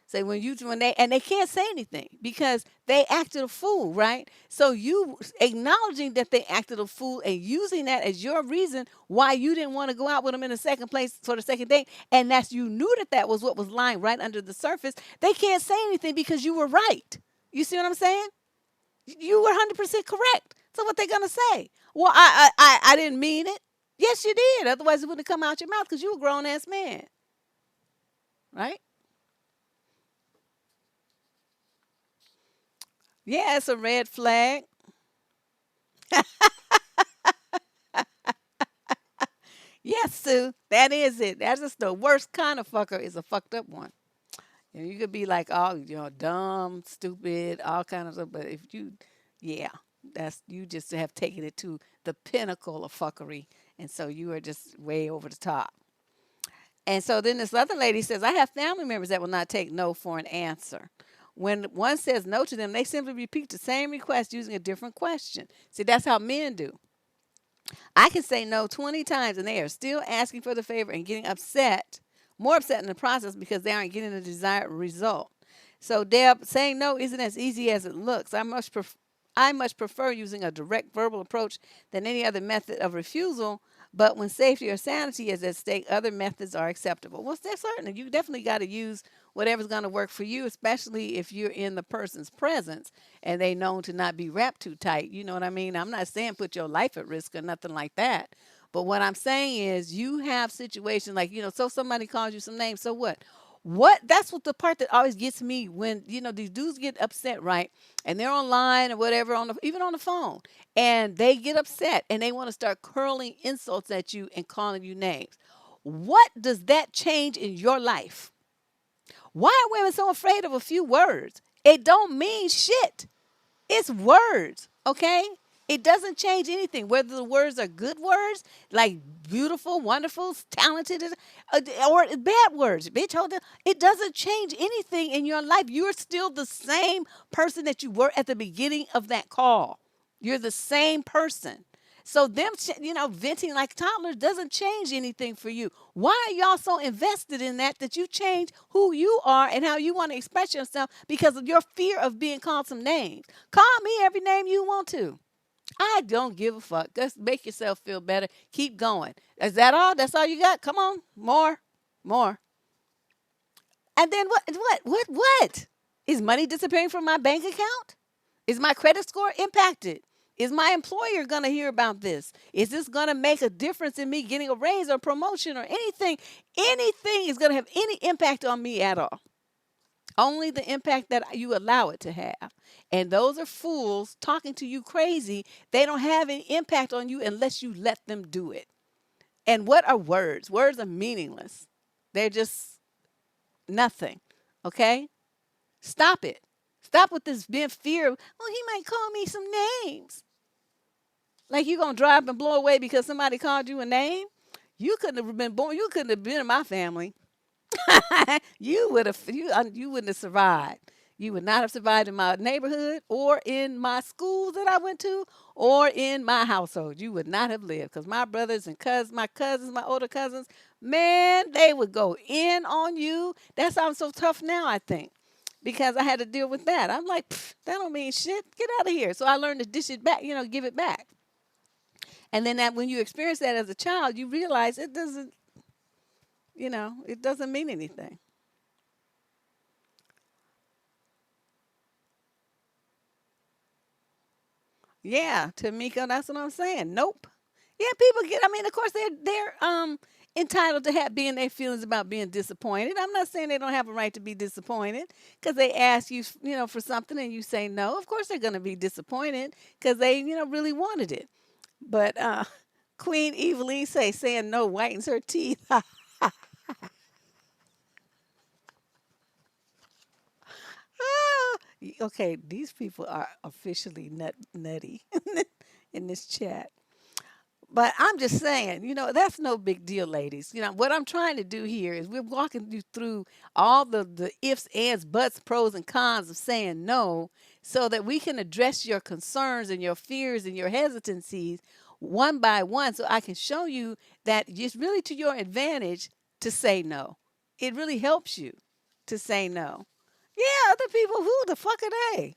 Say when they can't say anything because they acted a fool, right? So you acknowledging that they acted a fool and using that as your reason why you didn't want to go out with them in the second place for the second date, and that's you knew that was what was lying right under the surface. They can't say anything because you were right. You see what I'm saying? You were 100% correct. So what they gonna say? Well, I didn't mean it. Yes, you did. Otherwise, it wouldn't have come out your mouth because you a grown ass man, right? Yeah, it's a red flag. Yes, Sue, that is it. That's just the worst kind of fucker is a fucked up one. You could be like all dumb, stupid, all kind of stuff. But if you, yeah, that's you just have taken it to the pinnacle of fuckery, and so you are just way over the top. And so then this other lady says, I have family members that will not take no for an answer. When one says no to them, they simply repeat the same request using a different question. See, that's how men do. I can say no 20 times and they are still asking for the favor and getting upset, more upset in the process because they aren't getting the desired result. So, Deb, saying no isn't as easy as it looks. I much prefer using a direct verbal approach than any other method of refusal. But when safety or sanity is at stake, other methods are acceptable. Well, that's certain. You definitely got to use whatever's going to work for you, especially if you're in the person's presence and they known to not be wrapped too tight. You know what I mean? I'm not saying put your life at risk or nothing like that. But what I'm saying is you have situations like, so somebody calls you some names. So what? What that's what the part that always gets me when these dudes get upset, right? And they're online or whatever even on the phone, and they get upset and they want to start curling insults at you and calling you names. What does that change in your life? Why are women so afraid of a few words? It don't mean shit. It's words, okay? It doesn't change anything. Whether the words are good words, like beautiful, wonderful, talented, or bad words, bitch, hold on. It doesn't change anything in your life. You're still the same person that you were at the beginning of that call. You're the same person. So them, venting like toddlers doesn't change anything for you. Why are y'all so invested in that you change who you are and how you want to express yourself because of your fear of being called some names? Call me every name you want to. I don't give a fuck. Just make yourself feel better. Keep going. Is that all? That's all you got? Come on. More. More. And then what? Is money disappearing from my bank account? Is my credit score impacted? Is my employer going to hear about this? Is this going to make a difference in me getting a raise or promotion or anything? Anything is going to have any impact on me at all. Only the impact that you allow it to have. And those are fools talking to you crazy. They don't have any impact on you unless you let them do it. And what are words? Words are meaningless. They're just nothing. Okay? Stop it. Stop with this being fear of, well, he might call me some names. Like you gonna drive and blow away because somebody called you a name? You couldn't have been born. You couldn't have been in my family. You wouldn't have survived. You would not have survived in my neighborhood or in my schools that I went to or in my household. You would not have lived because my brothers and cousins, my older cousins, man, they would go in on you. That's why I'm so tough now, I think, because I had to deal with that. I'm like, that don't mean shit. Get out of here. So I learned to dish it back, give it back. And then that when you experience that as a child, you realize it doesn't mean anything. Yeah, Tamika, that's what I'm saying. Nope. Yeah, people get. I mean, of course, they're entitled to have being their feelings about being disappointed. I'm not saying they don't have a right to be disappointed because they ask you, for something and you say no. Of course, they're going to be disappointed because they, really wanted it. But Queen Eveline saying no whitens her teeth. Okay, these people are officially nutty in this chat. But I'm just saying, that's no big deal, ladies. What I'm trying to do here is we're walking you through all the ifs, ands, buts, pros, and cons of saying no so that we can address your concerns and your fears and your hesitancies one by one so I can show you that it's really to your advantage to say no. It really helps you to say no. Yeah, other people, who the fuck are they?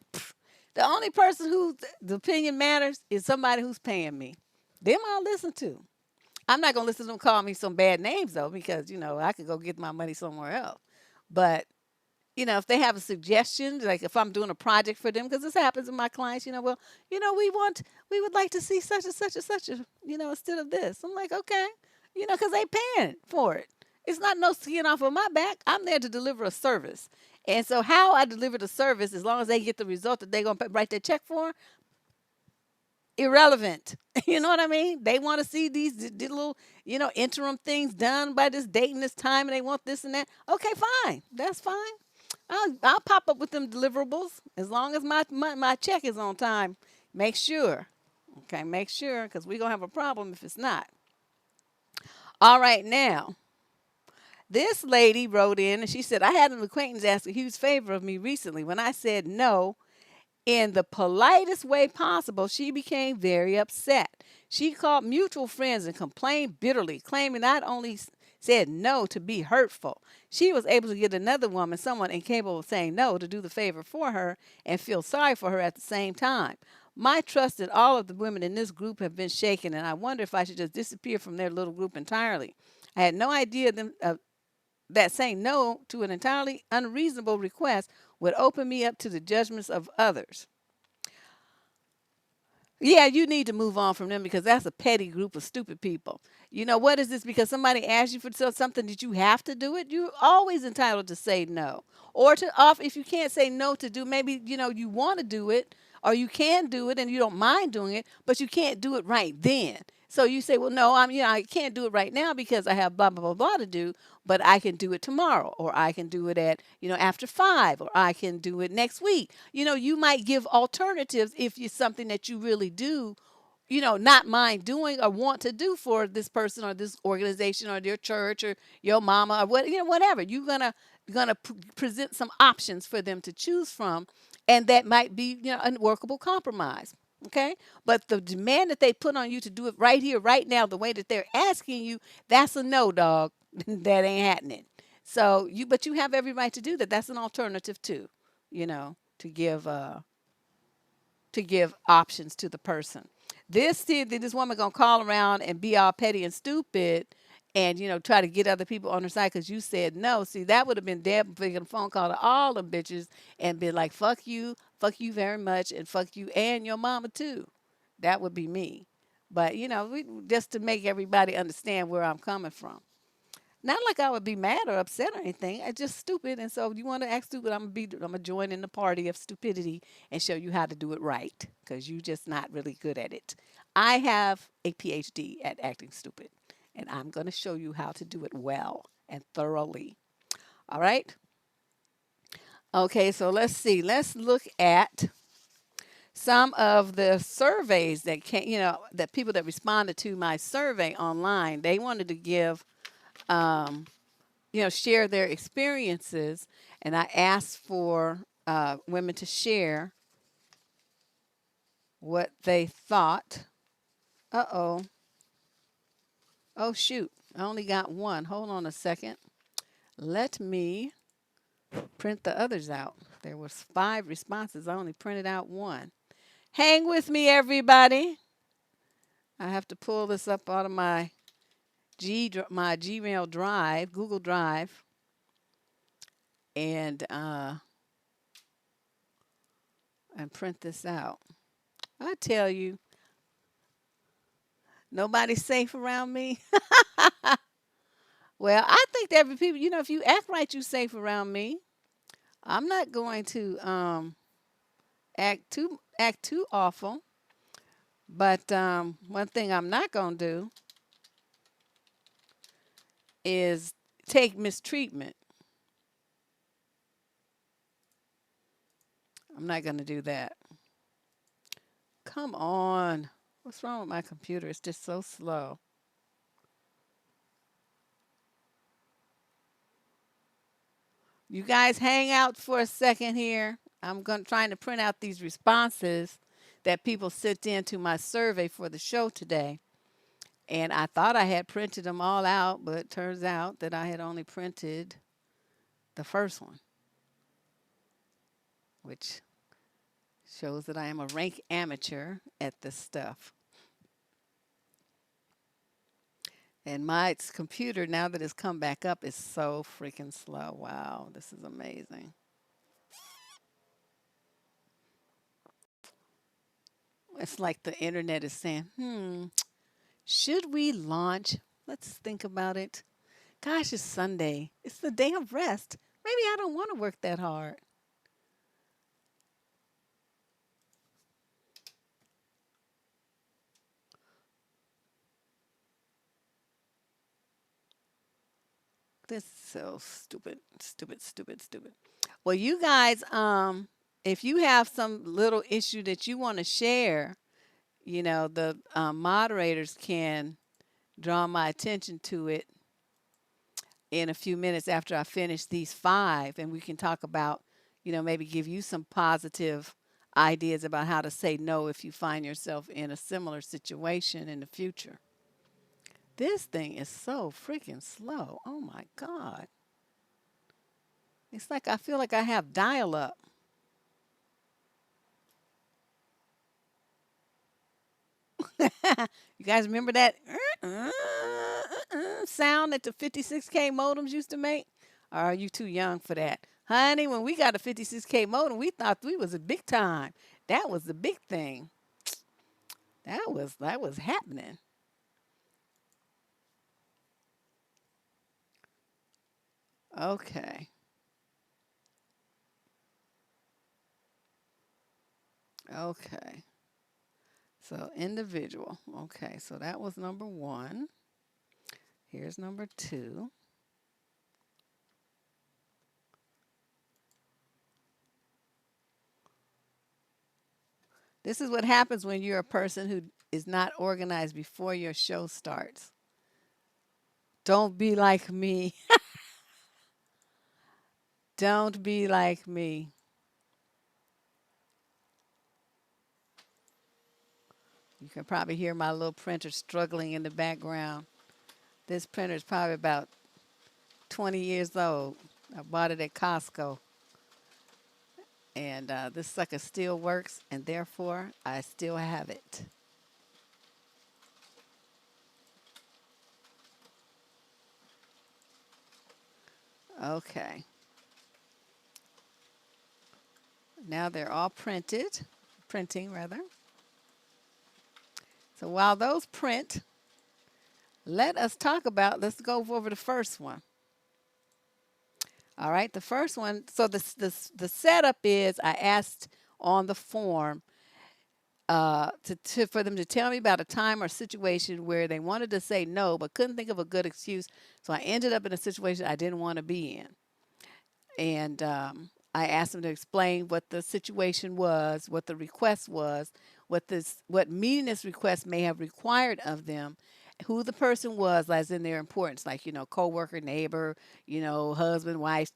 The only person whose the opinion matters is somebody who's paying me. Them I'll listen to. I'm not gonna listen to them call me some bad names though, because I could go get my money somewhere else. But if they have a suggestion, like if I'm doing a project for them, because this happens with my clients, well, we would like to see such and such and such, instead of this. I'm like, okay, because they paying for it. It's not no skin off of my back. I'm there to deliver a service. And so how I deliver the service, as long as they get the result that they're going to write their check for, irrelevant. You know what I mean? They want to see these little, interim things done by this date and this time, and they want this and that. Okay, fine. That's fine. I'll pop up with them deliverables as long as my check is on time. Make sure. Okay, make sure, because we're going to have a problem if it's not. All right, now, this lady wrote in and she said, I had an acquaintance ask a huge favor of me recently. When I said no, in the politest way possible, she became very upset. She called mutual friends and complained bitterly, claiming not only said no to be hurtful, she was able to get another woman, someone incapable of saying no, to do the favor for her and feel sorry for her at the same time. My trust in all of the women in this group have been shaken, and I wonder if I should just disappear from their little group entirely. I had no idea that saying no to an entirely unreasonable request would open me up to the judgments of others. Yeah, you need to move on from them because that's a petty group of stupid people. You know what is this? Because somebody asked you for something that you have to do it. You're always entitled to say no, or to off if you can't say no to do. Maybe you want to do it, or you can do it, and you don't mind doing it, but you can't do it right then. So you say, well, no, I can't do it right now because I have blah blah blah blah to do, but I can do it tomorrow, or I can do it at after 5, or I can do it next week. You might give alternatives if it's something that you really do, not mind doing or want to do for this person or this organization or your church or your mama or whatever. You're gonna present some options for them to choose from, and that might be a workable compromise. Okay, but the demand that they put on you to do it right here, right now, the way that they're asking you, that's a no, dog. That ain't happening. So but you have every right to do that. That's an alternative too, to give options to the person. This woman gonna call around and be all petty and stupid, and try to get other people on her side because you said no. See, that would have been Deb making a phone call to all them bitches and be like, fuck you very much, and fuck you and your mama too. That would be me. But just to make everybody understand where I'm coming from. Not like I would be mad or upset or anything. It's just stupid. And so if you want to act stupid, I'm gonna join in the party of stupidity and show you how to do it right because you're just not really good at it. I have a PhD at acting stupid, and I'm gonna show you how to do it well and thoroughly. All right. Okay. So let's see. Let's look at some of the surveys that that people that responded to my survey online. They wanted to give um, share their experiences. And I asked for women to share what they thought. Uh oh. Oh, shoot. I only got one. Hold on a second. Let me print the others out. There was 5 responses. I only printed out one. Hang with me, everybody. I have to pull this up out of my Gmail Drive, Google Drive, and print this out. I tell you, nobody's safe around me. Well, I think that every people, if you act right, you safe around me. I'm not going to act too awful. But one thing I'm not going to do is take mistreatment. I'm not going to do that. Come on. What's wrong with my computer? It's just so slow. You guys hang out for a second here. I'm trying to print out these responses that people sent in to my survey for the show today. And I thought I had printed them all out, but it turns out that I had only printed the first one, which shows that I am a rank amateur at this stuff. And my computer, now that it's come back up, is so freaking slow. Wow, this is amazing. It's like the internet is saying, should we launch? Let's think about it. Gosh, it's Sunday. It's the day of rest. Maybe I don't want to work that hard. This is so stupid, stupid, stupid, stupid. Well, you guys, if you have some little issue that you want to share, the moderators can draw my attention to it in a few minutes after I finish these five, and we can talk about, maybe give you some positive ideas about how to say no if you find yourself in a similar situation in the future. This thing is so freaking slow. Oh my God. It's like I feel like I have dial up. You guys remember that sound that the 56K modems used to make? Or are you too young for that? Honey, when we got a 56K modem, we thought we was a big time. That was the big thing. That was happening. Okay. Okay. So individual. Okay, so that was number one. Here's number two. This is what happens when you're a person who is not organized before your show starts. Don't be like me. Don't be like me. You can probably hear my little printer struggling in the background. This printer is probably about 20 years old. I bought it at Costco. And this sucker still works, and therefore I still have it. Okay. Now they're all printing rather. So while those print, let's go over the first one. All right, the first one. So the setup is I asked on the form for them to tell me about a time or situation where they wanted to say no but couldn't think of a good excuse. So I ended up in a situation I didn't want to be in. And I asked them to explain what the situation was, what the request was, what meeting this request may have required of them, who the person was, as in their importance, like coworker, neighbor, husband, wife,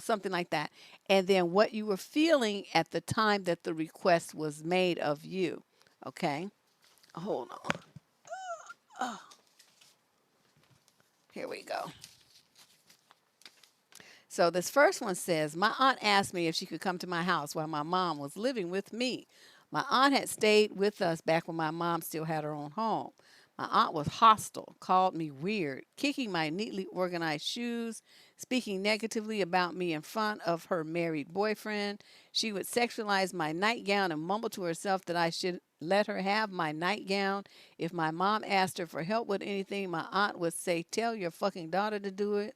something like that, and then what you were feeling at the time that the request was made of you. Okay, hold on. Oh, here we go. So this first one says, my aunt asked me if she could come to my house while my mom was living with me. My aunt had stayed with us back when my mom still had her own home. My aunt was hostile, called me weird, kicking my neatly organized shoes, speaking negatively about me in front of her married boyfriend. She would sexualize my nightgown and mumble to herself that I should let her have my nightgown. If my mom asked her for help with anything, my aunt would say, tell your fucking daughter to do it.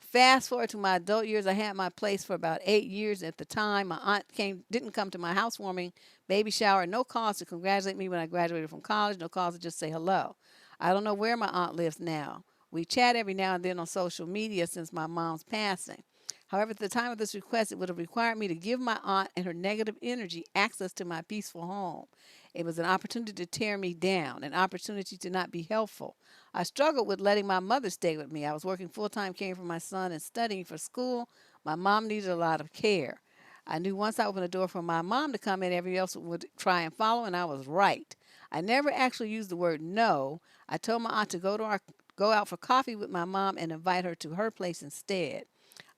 Fast forward to my adult years, I had my place for about 8 years at the time. My aunt didn't come to my housewarming, baby shower, no cause to congratulate me when I graduated from college, no cause to just say hello. I don't know where my aunt lives now. We chat every now and then on social media since my mom's passing. However, at the time of this request, it would have required me to give my aunt and her negative energy access to my peaceful home. It was an opportunity to tear me down, an opportunity to not be helpful. I struggled with letting my mother stay with me. I was working full time caring for my son and studying for school. My mom needed a lot of care. I knew once I opened the door for my mom to come in, everybody else would try and follow, and I was right. I never actually used the word no. I told my aunt to go out for coffee with my mom and invite her to her place instead.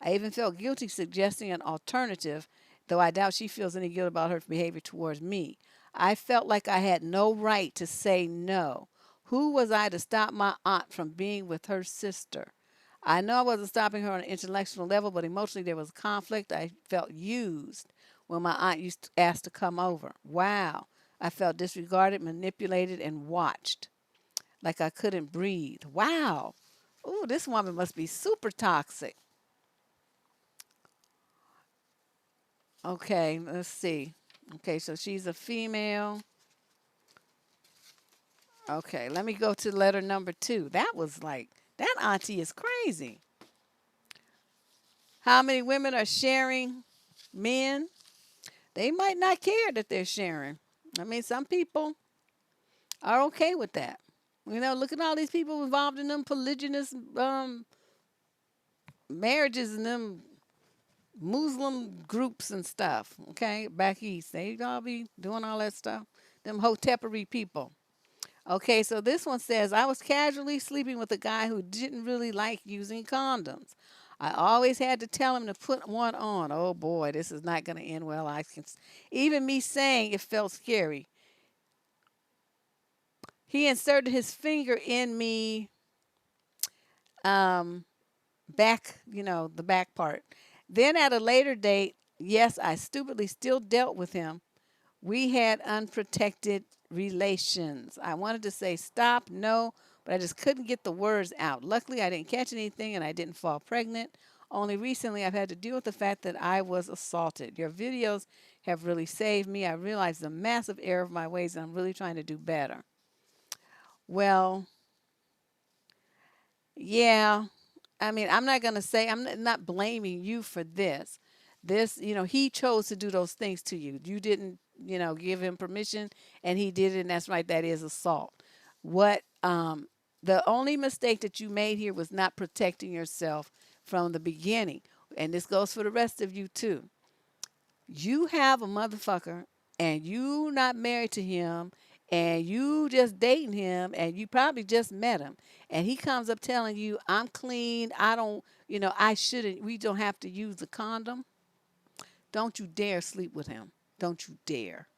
I even felt guilty suggesting an alternative, though I doubt she feels any guilt about her behavior towards me. I felt like I had no right to say no. Who was I to stop my aunt from being with her sister? I know I wasn't stopping her on an intellectual level, but emotionally there was conflict. I felt used when my aunt used to ask to come over. Wow. I felt disregarded, manipulated, and watched like I couldn't breathe. Wow. Ooh, this woman must be super toxic. Okay, let's see. Okay, so she's a female. Okay, let me go to letter number two. That was like, that auntie is crazy. How many women are sharing men? They might not care that they're sharing. I mean, some people are okay with that. Look at all these people involved in them polygynous marriages and them Muslim groups and stuff. Okay, back east, they all be doing all that stuff. Them hotepery people. Okay, so this one says, I was casually sleeping with a guy who didn't really like using condoms. I always had to tell him to put one on. Oh boy, this is not going to end well. Even me saying it felt scary. He inserted his finger in me, um, back, the back part. Then at a later date, yes, I stupidly still dealt with him. We had unprotected relations. I wanted to say stop, no, but I just couldn't get the words out. Luckily, I didn't catch anything and I didn't fall pregnant. Only recently, I've had to deal with the fact that I was assaulted. Your videos have really saved me. I realized the massive error of my ways and I'm really trying to do better. Well, yeah. I mean, I'm not going to say, not blaming you for this. He chose to do those things to you. You didn't, give him permission and he did it. And that's right. That is assault. What, the only mistake that you made here was not protecting yourself from the beginning. And this goes for the rest of you too. You have a motherfucker and you not married to him and you just dating him and you probably just met him and he comes up telling you, I'm clean, I don't, I shouldn't, we don't have to use a condom. Don't you dare sleep with him. Don't you dare.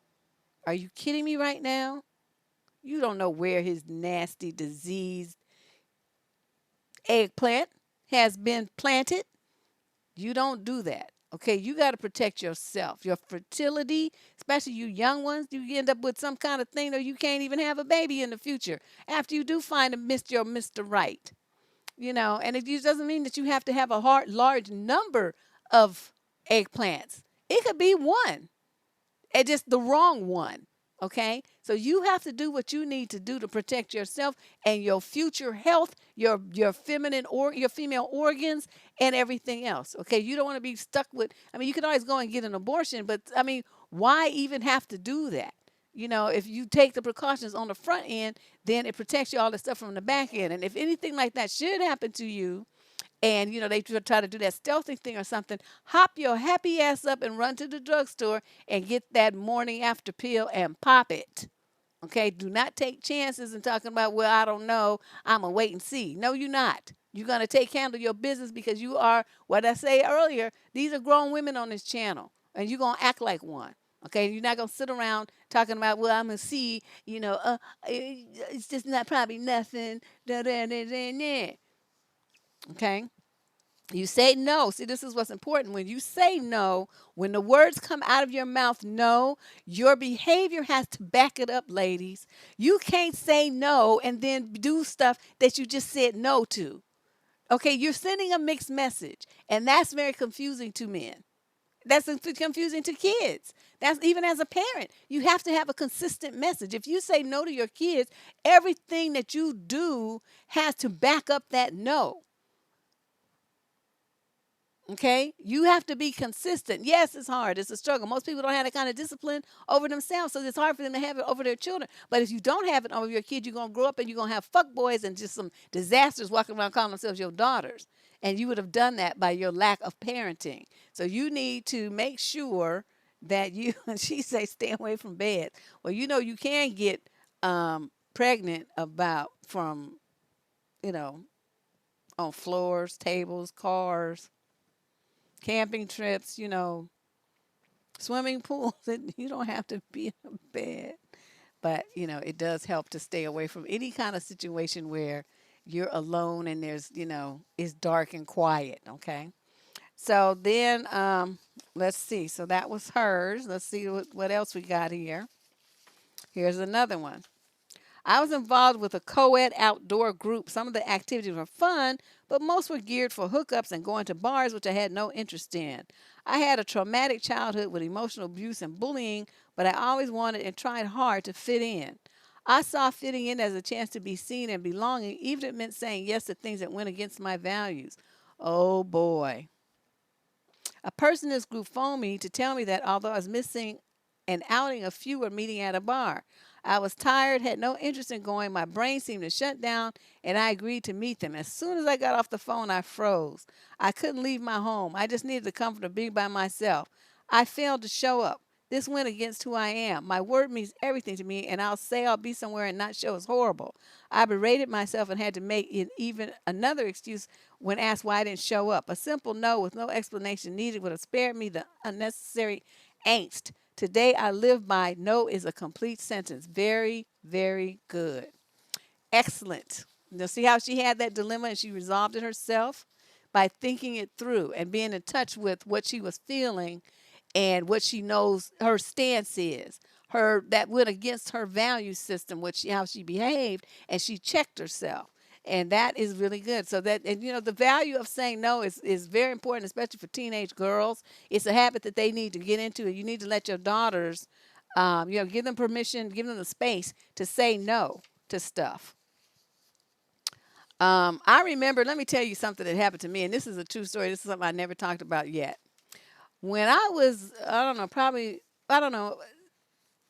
Are you kidding me right now? You don't know where his nasty diseased eggplant has been planted. You don't do that. Okay, you got to protect yourself, your fertility, especially you young ones. You end up with some kind of thing, or you can't even have a baby in the future after you do find a Mr. Right. And it just doesn't mean that you have to have a large number of eggplants. It could be one, and just the wrong one. Okay, so you have to do what you need to do to protect yourself and your future health, your feminine or your female organs and everything else. Okay, you don't want to be stuck with. I mean, you can always go and get an abortion, but I mean, why even have to do that? If you take the precautions on the front end, then it protects you all the stuff from the back end. And if anything like that should happen to you, and they try to do that stealthy thing or something, hop your happy ass up and run to the drugstore and get that morning after pill and pop it. Okay, do not take chances and talking about, well, I don't know, I'm gonna wait and see. No, you're not. You're gonna handle your business because you are, what I say earlier, these are grown women on this channel and you're gonna act like one. Okay, you're not gonna sit around talking about, well, I'm gonna see, it's just not probably nothing. Da, da, da, da, da. Okay, you say no. See, this is what's important. When you say no, when the words come out of your mouth, no, your behavior has to back it up, ladies. You can't say no and then do stuff that you just said no to. Okay, you're sending a mixed message, and that's very confusing to men. That's confusing to kids. That's even as a parent. You have to have a consistent message. If you say no to your kids, everything that you do has to back up that no. Okay, you have to be consistent. Yes, it's hard. It's a struggle. Most people don't have that kind of discipline over themselves, so it's hard for them to have it over their children. But if you don't have it over your kids, you're gonna grow up and you're gonna have fuck boys and just some disasters walking around calling themselves your daughters. And you would have done that by your lack of parenting. So you need to make sure that you. She say, stay away from bed. Well, you can get pregnant about from you know on floors, tables, cars, camping trips, swimming pools. You don't have to be in a bed. But, it does help to stay away from any kind of situation where you're alone and it's dark and quiet. Okay. So then, let's see. So that was hers. Let's see what else we got here. Here's another one. I was involved with a co-ed outdoor group. Some of the activities were fun, but most were geared for hookups and going to bars, which I had no interest in. I had a traumatic childhood with emotional abuse and bullying, but I always wanted and tried hard to fit in. I saw fitting in as a chance to be seen and belonging, even if it meant saying yes to things that went against my values. Oh boy. A person in this group phoned me to tell me that although I was missing an outing, a few were meeting at a bar. I was tired, had no interest in going. My brain seemed to shut down, and I agreed to meet them. As soon as I got off the phone, I froze. I couldn't leave my home. I just needed the comfort of being by myself. I failed to show up. This went against who I am. My word means everything to me, and I'll say I'll be somewhere and not show is horrible. I berated myself and had to make it even another excuse when asked why I didn't show up. A simple no with no explanation needed would have spared me the unnecessary angst. Today I live by no is a complete sentence. Very, very good. Excellent. Now, see how she had that dilemma and she resolved it herself by thinking it through and being in touch with what she was feeling and what she knows her stance is. Her that went against her value system, which how she behaved, and she checked herself. And that is really good. So that and the value of saying no is very important, especially for teenage girls. It's a habit that they need to get into, and you need to let your daughters, give them permission, give them the space to say no to stuff. I remember, let me tell you something that happened to me, and this is a true story. This is something I never talked about yet. When I was, I don't know, probably, I don't know,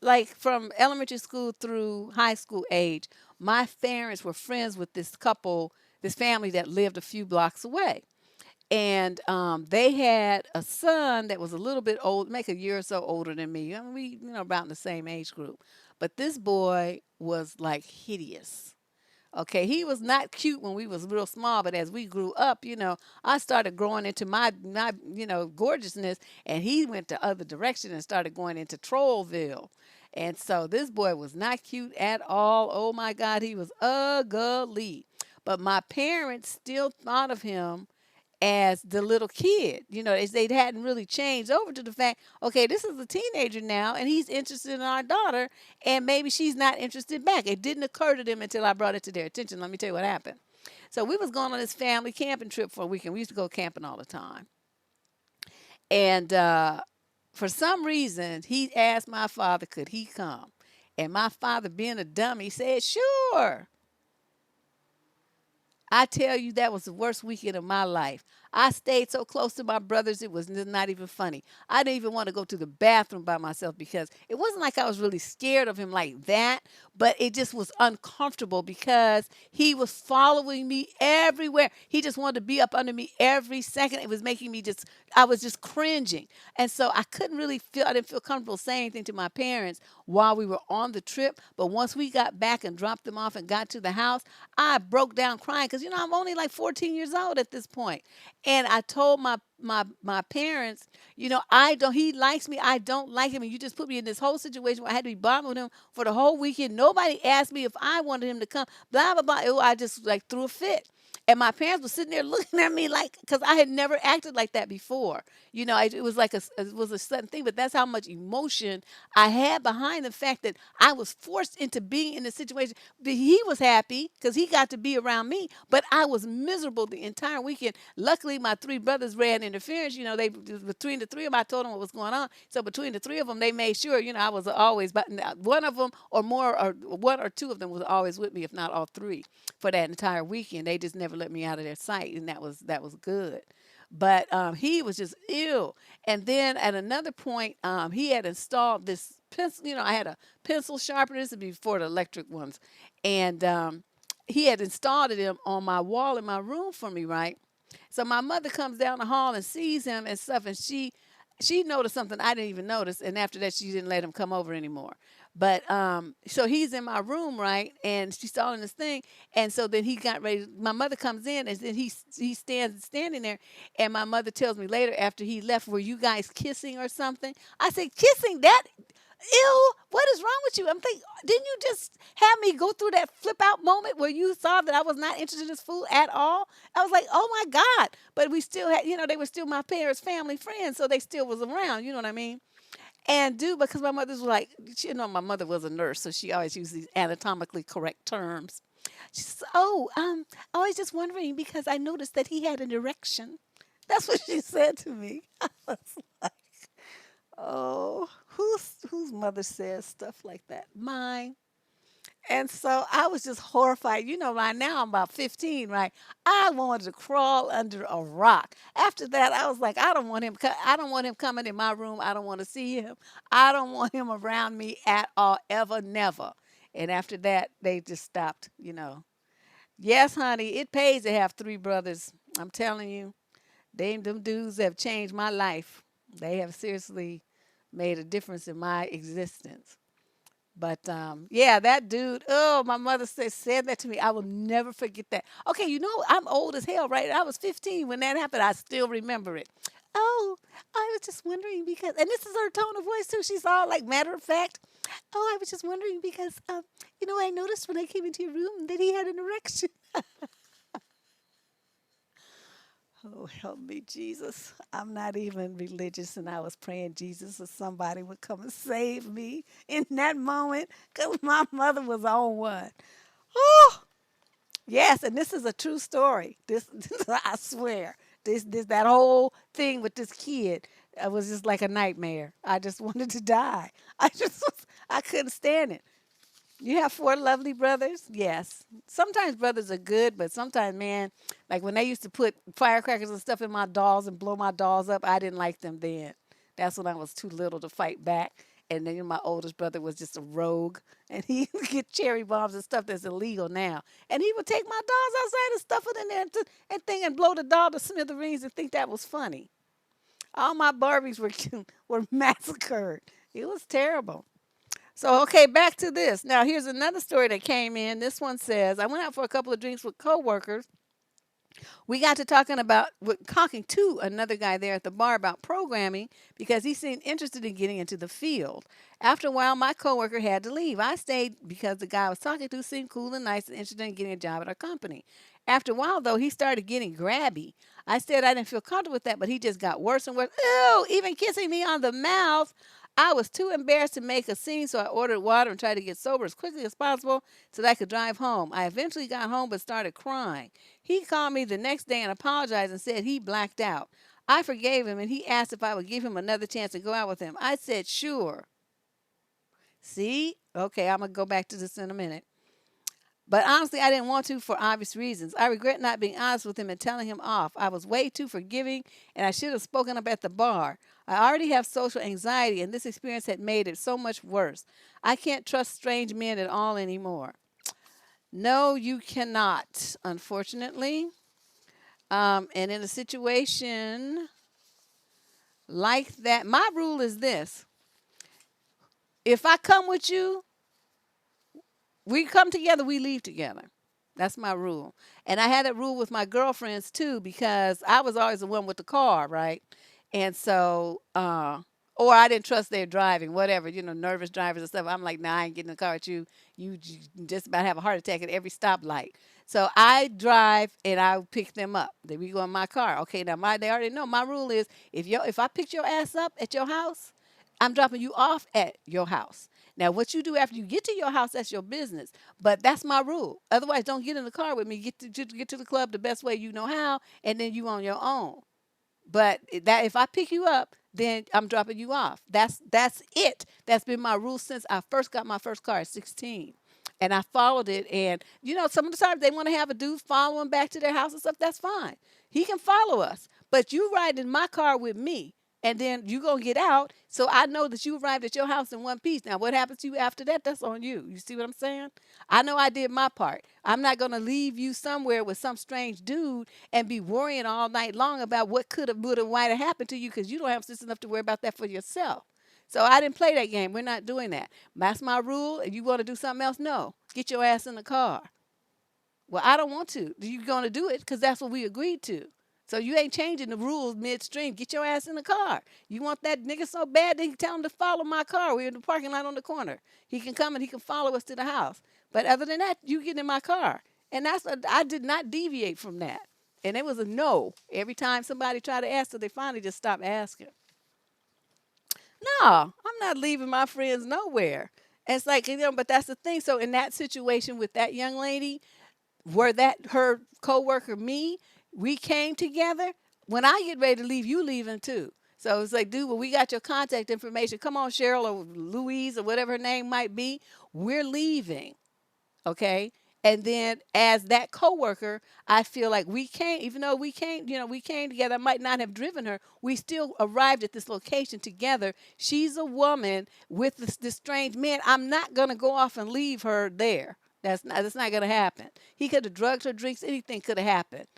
like from elementary school through high school age, my parents were friends with this couple, this family that lived a few blocks away. And they had a son that was a little bit old, make a year or so older than me. I mean, we, about in the same age group. But this boy was like hideous. Okay, he was not cute when we was real small, but as we grew up, I started growing into my gorgeousness, and he went the other direction and started going into Trollville. And so this boy was not cute at all. Oh my God, he was ugly. But my parents still thought of him as the little kid. As they hadn't really changed over to the fact, okay, this is a teenager now, and he's interested in our daughter, and maybe she's not interested back. It didn't occur to them until I brought it to their attention. Let me tell you what happened. So we was going on this family camping trip for a weekend. We used to go camping all the time, and for some reason, he asked my father, could he come? And my father, being a dummy, said, sure. I tell you, that was the worst weekend of my life. I stayed so close to my brothers, it was not even funny. I didn't even want to go to the bathroom by myself because it wasn't like I was really scared of him like that, but it just was uncomfortable because he was following me everywhere. He just wanted to be up under me every second. It was making me I was just cringing. And so I didn't feel comfortable saying anything to my parents while we were on the trip. But once we got back and dropped them off and got to the house, I broke down crying because, I'm only like 14 years old at this point. And I told my parents, he likes me, I don't like him, and you just put me in this whole situation where I had to be bothered with him for the whole weekend. Nobody asked me if I wanted him to come. Blah blah blah. I just like threw a fit. And my parents were sitting there looking at me like, because I had never acted like that before. It was like it was a sudden thing, but that's how much emotion I had behind the fact that I was forced into being in a situation. He was happy because he got to be around me, but I was miserable the entire weekend. Luckily, my three brothers ran interference. They between the three of them, I told them what was going on. So between the three of them, they made sure, I was always, but one of them or more, or one or two of them was always with me, if not all three, for that entire weekend. They just never let me out of their sight, and that was good. But he was just ill. And then at another point, he had installed this pencil. I had a pencil sharpener. This is before the electric ones, and he had installed it on my wall in my room for me, right? So my mother comes down the hall and sees him and stuff, and she noticed something I didn't even notice, and after that, she didn't let him come over anymore. But so he's in my room, right? And she's all in this thing, and so then he got ready. My mother comes in, and then he standing there, and my mother tells me later after he left, "Were you guys kissing or something?" I said, "Kissing? That? Ew! What is wrong with you?" I'm thinking, didn't you just have me go through that flip out moment where you saw that I was not interested in this food at all? I was like, oh my God. But we still had, they were still my parents' family friends, so they still was around, you know what I mean? And dude, because my mother's like, my mother was a nurse, so she always used these anatomically correct terms. She says, "Oh, I was just wondering because I noticed that he had an erection." That's what she said to me. I was like, "Oh, whose mother says stuff like that? Mine." And so I was just horrified. Right now I'm about 15, right? I wanted to crawl under a rock. After that, I was like, I don't want him. I don't want him coming in my room. I don't want to see him. I don't want him around me at all, ever, never. And after that, they just stopped. Yes, honey, it pays to have three brothers. I'm telling you, them dudes have changed my life. They have seriously made a difference in my existence. But yeah, that dude. Oh, my mother said that to me. I will never forget that. Okay, I'm old as hell, right? I was 15 when that happened. I still remember it. Oh, I was just wondering because, and this is her tone of voice too. She's all like matter of fact. Oh, I was just wondering because, I noticed when I came into your room that he had an erection. Oh, help me, Jesus. I'm not even religious, and I was praying Jesus or somebody would come and save me in that moment because my mother was on one. Oh, yes, and this is a true story. This I swear. That whole thing with this kid was just like a nightmare. I just wanted to die. I couldn't stand it. You have four lovely brothers? Yes. Sometimes brothers are good, but sometimes, man, like when they used to put firecrackers and stuff in my dolls and blow my dolls up, I didn't like them then. That's when I was too little to fight back. And then my oldest brother was just a rogue, and he would get cherry bombs and stuff that's illegal now. And he would take my dolls outside and stuff it in there and blow the doll to smithereens and think that was funny. All my Barbies were massacred. It was terrible. So, okay, back to this. Now, here's another story that came in. This one says, I went out for a couple of drinks with coworkers. We got to talking to another guy there at the bar about programming because he seemed interested in getting into the field. After a while, my coworker had to leave. I stayed because the guy I was talking to seemed cool and nice and interested in getting a job at our company. After a while, though, he started getting grabby. I said I didn't feel comfortable with that, but he just got worse and worse. Ew, even kissing me on the mouth. I was too embarrassed to make a scene, so I ordered water and tried to get sober as quickly as possible so that I could drive home. I eventually got home but started crying. He called me the next day and apologized and said he blacked out. I forgave him and he asked if I would give him another chance to go out with him. I said, sure. See? Okay, I'm going to go back to this in a minute. But honestly, I didn't want to for obvious reasons. I regret not being honest with him and telling him off. I was way too forgiving and I should have spoken up at the bar. I already have social anxiety and this experience had made it so much worse. I can't trust strange men at all anymore. No, you cannot, unfortunately. And in a situation like that, my rule is this: if I come with you, we come together, we leave together. That's my rule. And I had that rule with my girlfriends too because I was always the one with the car, right? And so, or I didn't trust their driving, whatever, nervous drivers and stuff. I'm like, nah, I ain't getting in the car with you. You just about have a heart attack at every stoplight. So I drive and I pick them up. Then we go in my car. Okay, now they already know my rule is if I picked your ass up at your house, I'm dropping you off at your house. Now, what you do after you get to your house, that's your business. But that's my rule. Otherwise, don't get in the car with me. Get to the club the best way you know how, and then you on your own. But that if I pick you up, then I'm dropping you off. That's it. That's been my rule since I first got my first car at 16. And I followed it. And some of the times they want to have a dude follow them back to their house and stuff. That's fine. He can follow us. But you ride in my car with me. And then you gonna get out, so I know that you arrived at your house in one piece. Now, what happens to you after that? That's on you. You see what I'm saying? I know I did my part. I'm not gonna leave you somewhere with some strange dude and be worrying all night long about what could have, would have, might have happened to you because you don't have sense enough to worry about that for yourself. So I didn't play that game. We're not doing that. That's my rule. If you want to do something else, no. Get your ass in the car. Well, I don't want to. You're going to do it because that's what we agreed to. So you ain't changing the rules midstream. Get your ass in the car. You want that nigga so bad, then you tell him to follow my car. We're in the parking lot on the corner. He can come and he can follow us to the house. But other than that, you get in my car. And I did not deviate from that. And it was a no. Every time somebody tried to ask her, they finally just stopped asking. No, I'm not leaving my friends nowhere. And it's like, but that's the thing. So in that situation with that young lady, were that her coworker me, we came together. When I get ready to leave, you leaving too. So it's like, dude, well, we got your contact information. Come on, Cheryl or Louise or whatever her name might be. We're leaving. Okay. And then as that coworker, I feel like we came, even though we came, we came together. I might not have driven her. We still arrived at this location together. She's a woman with this strange man. I'm not gonna go off and leave her there. That's not gonna happen. He could have drugged her drinks. Anything could have happened.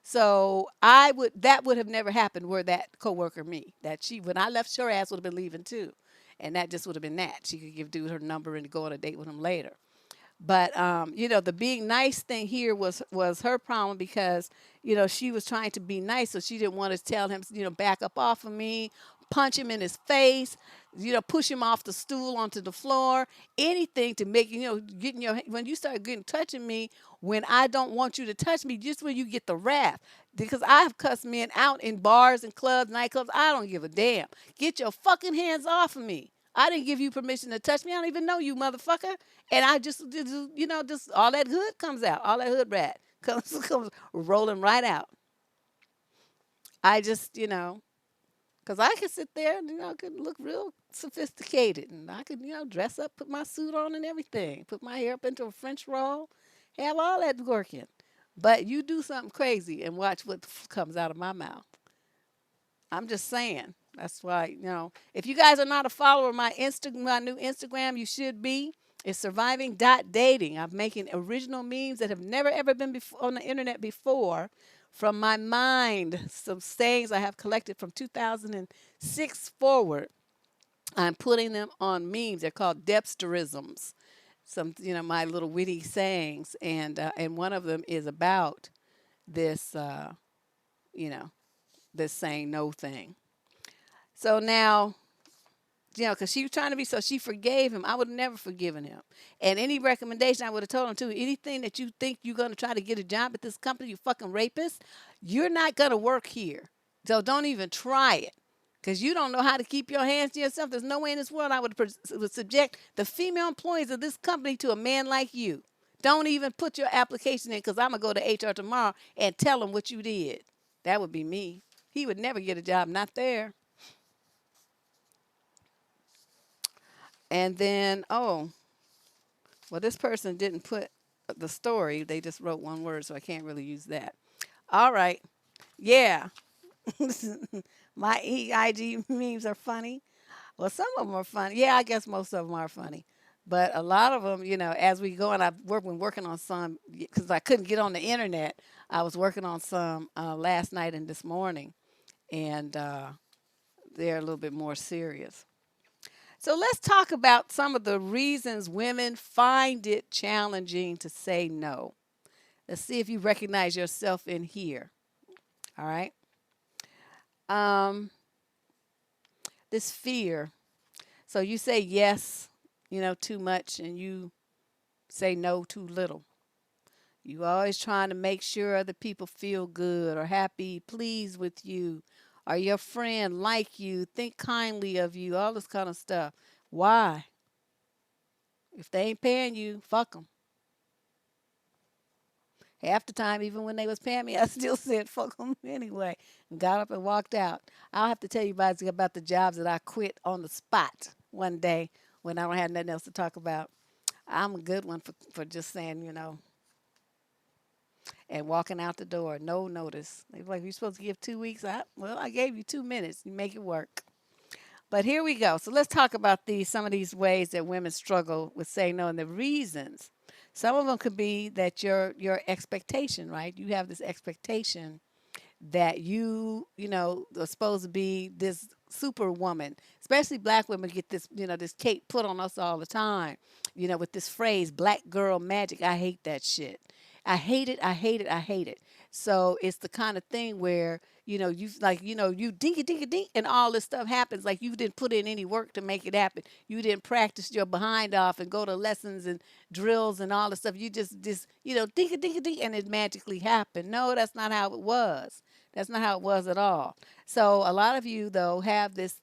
So that would have never happened were that coworker me. That she when I left, her ass would have been leaving too, and that just would have been that. She could give dude her number and go on a date with him later. But the being nice thing here was her problem because she was trying to be nice, so she didn't want to tell him back up off of me, punch him in his face, push him off the stool onto the floor, anything to make getting your when you start getting touching me when I don't want you to touch me, just when you get the wrath. Because I have cussed men out in bars and clubs, nightclubs. I don't give a damn. Get your fucking hands off of me. I didn't give you permission to touch me. I don't even know you, motherfucker. And I just all that hood comes out. All that hood rat comes rolling right out. I just, because I could sit there and, could look real sophisticated. And I could, dress up, put my suit on and everything. Put my hair up into a French roll. Have all that working. But you do something crazy and watch what comes out of my mouth. I'm just saying. That's why, if you guys are not a follower of my new Instagram, you should be. It's surviving.dating. I'm making original memes that have never ever been on the internet before from my mind. Some sayings I have collected from 2006 forward. I'm putting them on memes. They're called Debsterisms. Some, my little witty sayings, and one of them is about this, you know, this saying no thing. So now, because she was trying to be, so she forgave him. I would have never forgiven him. And any recommendation I would have told him to, anything that you think you're going to try to get a job at this company, you fucking rapist, you're not going to work here. So don't even try it. Because you don't know how to keep your hands to yourself. There's no way in this world I would subject the female employees of this company to a man like you. Don't even put your application in because I'm going to go to HR tomorrow and tell them what you did. That would be me. He would never get a job, not there. And then, oh, well, this person didn't put the story. They just wrote one word, so I can't really use that. All right. Yeah. My IG memes are funny. Well, some of them are funny. Yeah, I guess most of them are funny. But a lot of them, as we go, and been working on some because I couldn't get on the internet. I was working on some last night and this morning, and they're a little bit more serious. So let's talk about some of the reasons women find it challenging to say no. Let's see if you recognize yourself in here. All right. Um, this fear. So you say yes, too much, and you say no too little. You always trying to make sure other people feel good or happy, pleased with you, or your friend like you, think kindly of you, all this kind of stuff. Why? If they ain't paying you, fuck them. Half the time, even when they was paying me, I still said fuck them anyway, and got up and walked out. I'll have to tell you guys about the jobs that I quit on the spot one day when I don't have nothing else to talk about. I'm a good one for just saying, and walking out the door, no notice. They were like, you're supposed to give 2 weeks. Well, I gave you 2 minutes. You make it work. But here we go. So let's talk about some of these ways that women struggle with saying no and the reasons. Some of them could be that your expectation, right? You have this expectation that are supposed to be this superwoman. Especially black women get this, this cape put on us all the time, with this phrase, black girl magic. I hate that shit. I hate it. I hate it. I hate it. So it's the kind of thing where, you like, you dinky dinky dink and all this stuff happens. Like you didn't put in any work to make it happen. You didn't practice your behind off and go to lessons and drills and all this stuff. You just dinky dinky dink and it magically happened. No, that's not how it was. That's not how it was at all. So a lot of you though have this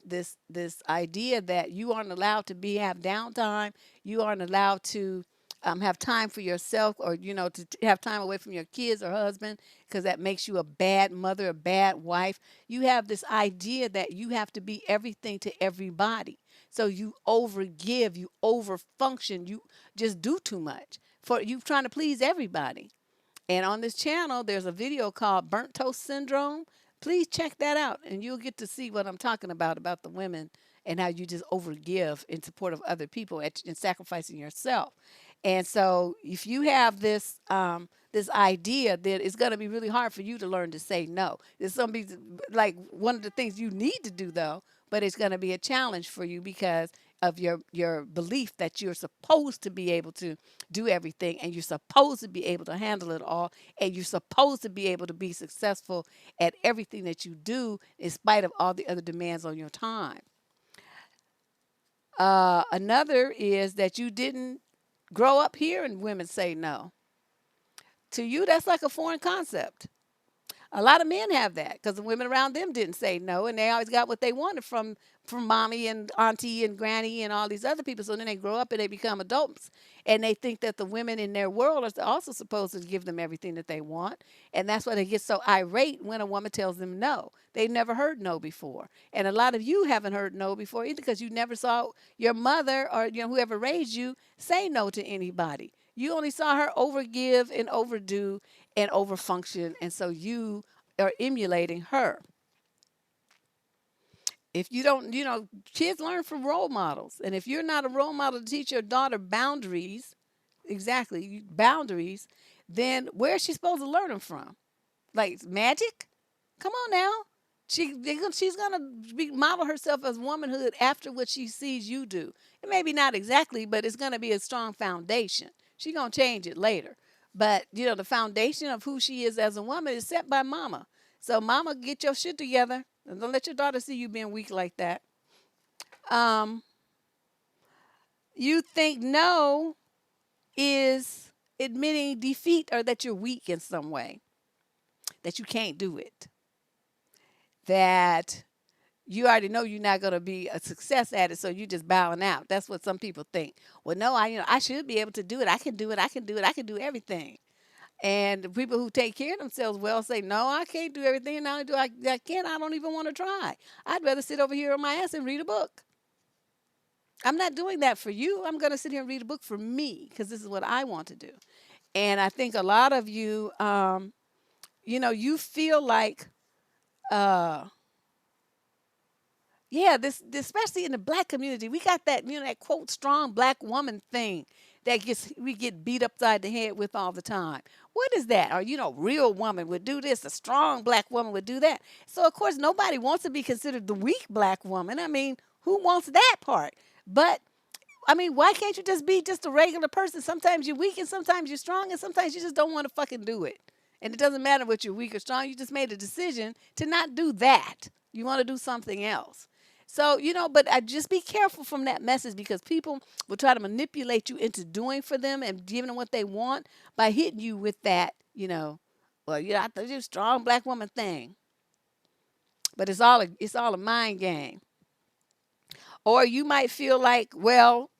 idea that you aren't allowed to be have downtime. You aren't allowed to have time for yourself, or to have time away from your kids or husband, because that makes you a bad mother, a bad wife. You have this idea that you have to be everything to everybody. So you overgive, you overfunction, you just do too much for you trying to please everybody. And on this channel, there's a video called Burnt Toast Syndrome. Please check that out, and you'll get to see what I'm talking about the women and how you just overgive in support of other people and sacrificing yourself. And so, if you have this idea that it's going to be really hard for you to learn to say no, it's going to be like one of the things you need to do though, but it's going to be a challenge for you because of your belief that you're supposed to be able to do everything, and you're supposed to be able to handle it all, and you're supposed to be able to be successful at everything that you do in spite of all the other demands on your time. Another is that you didn't grow up hearing women say no. To you, that's like a foreign concept. A lot of men have that because the women around them didn't say no, and they always got what they wanted from mommy and auntie and granny and all these other people. So then they grow up and they become adults, and they think that the women in their world are also supposed to give them everything that they want, and that's why they get so irate when a woman tells them no. They've never heard no before, and a lot of you haven't heard no before either because you never saw your mother or whoever raised you say no to anybody. You only saw her overgive and overdo and overfunction, and so you are emulating her. If you don't, kids learn from role models, and if you're not a role model to teach your daughter boundaries, exactly boundaries, then where's she supposed to learn them from? Like magic? Come on now. She's gonna model herself as womanhood after what she sees you do. It maybe not exactly, but it's gonna be a strong foundation. She's gonna change it later, but the foundation of who she is as a woman is set by mama. So mama, get your shit together and don't let your daughter see you being weak like that. Um, you think no is admitting defeat or that you're weak in some way, that you can't do it, that you already know you're not going to be a success at it, so you just bowing out. That's what some people think. Well, no, I should be able to do it. I can do it. I can do it. I can do everything. And the people who take care of themselves well say, no, I can't do everything. And not only do I can't, I don't even want to try. I'd rather sit over here on my ass and read a book. I'm not doing that for you. I'm going to sit here and read a book for me because this is what I want to do. And I think a lot of you, you feel like, uh, yeah, this especially in the black community, we got that that quote strong black woman thing that we get beat upside the head with all the time. What is that? Or real woman would do this, a strong black woman would do that. So of course nobody wants to be considered the weak black woman. I mean, who wants that part? But I mean, why can't you just be just a regular person? Sometimes you're weak and sometimes you're strong and sometimes you just don't want to fucking do it. And it doesn't matter what you're weak or strong. You just made a decision to not do that. You want to do something else. So, but I just be careful from that message because people will try to manipulate you into doing for them and giving them what they want by hitting you with that, well, I thought you're a strong black woman thing. But it's all a mind game. Or you might feel like, well,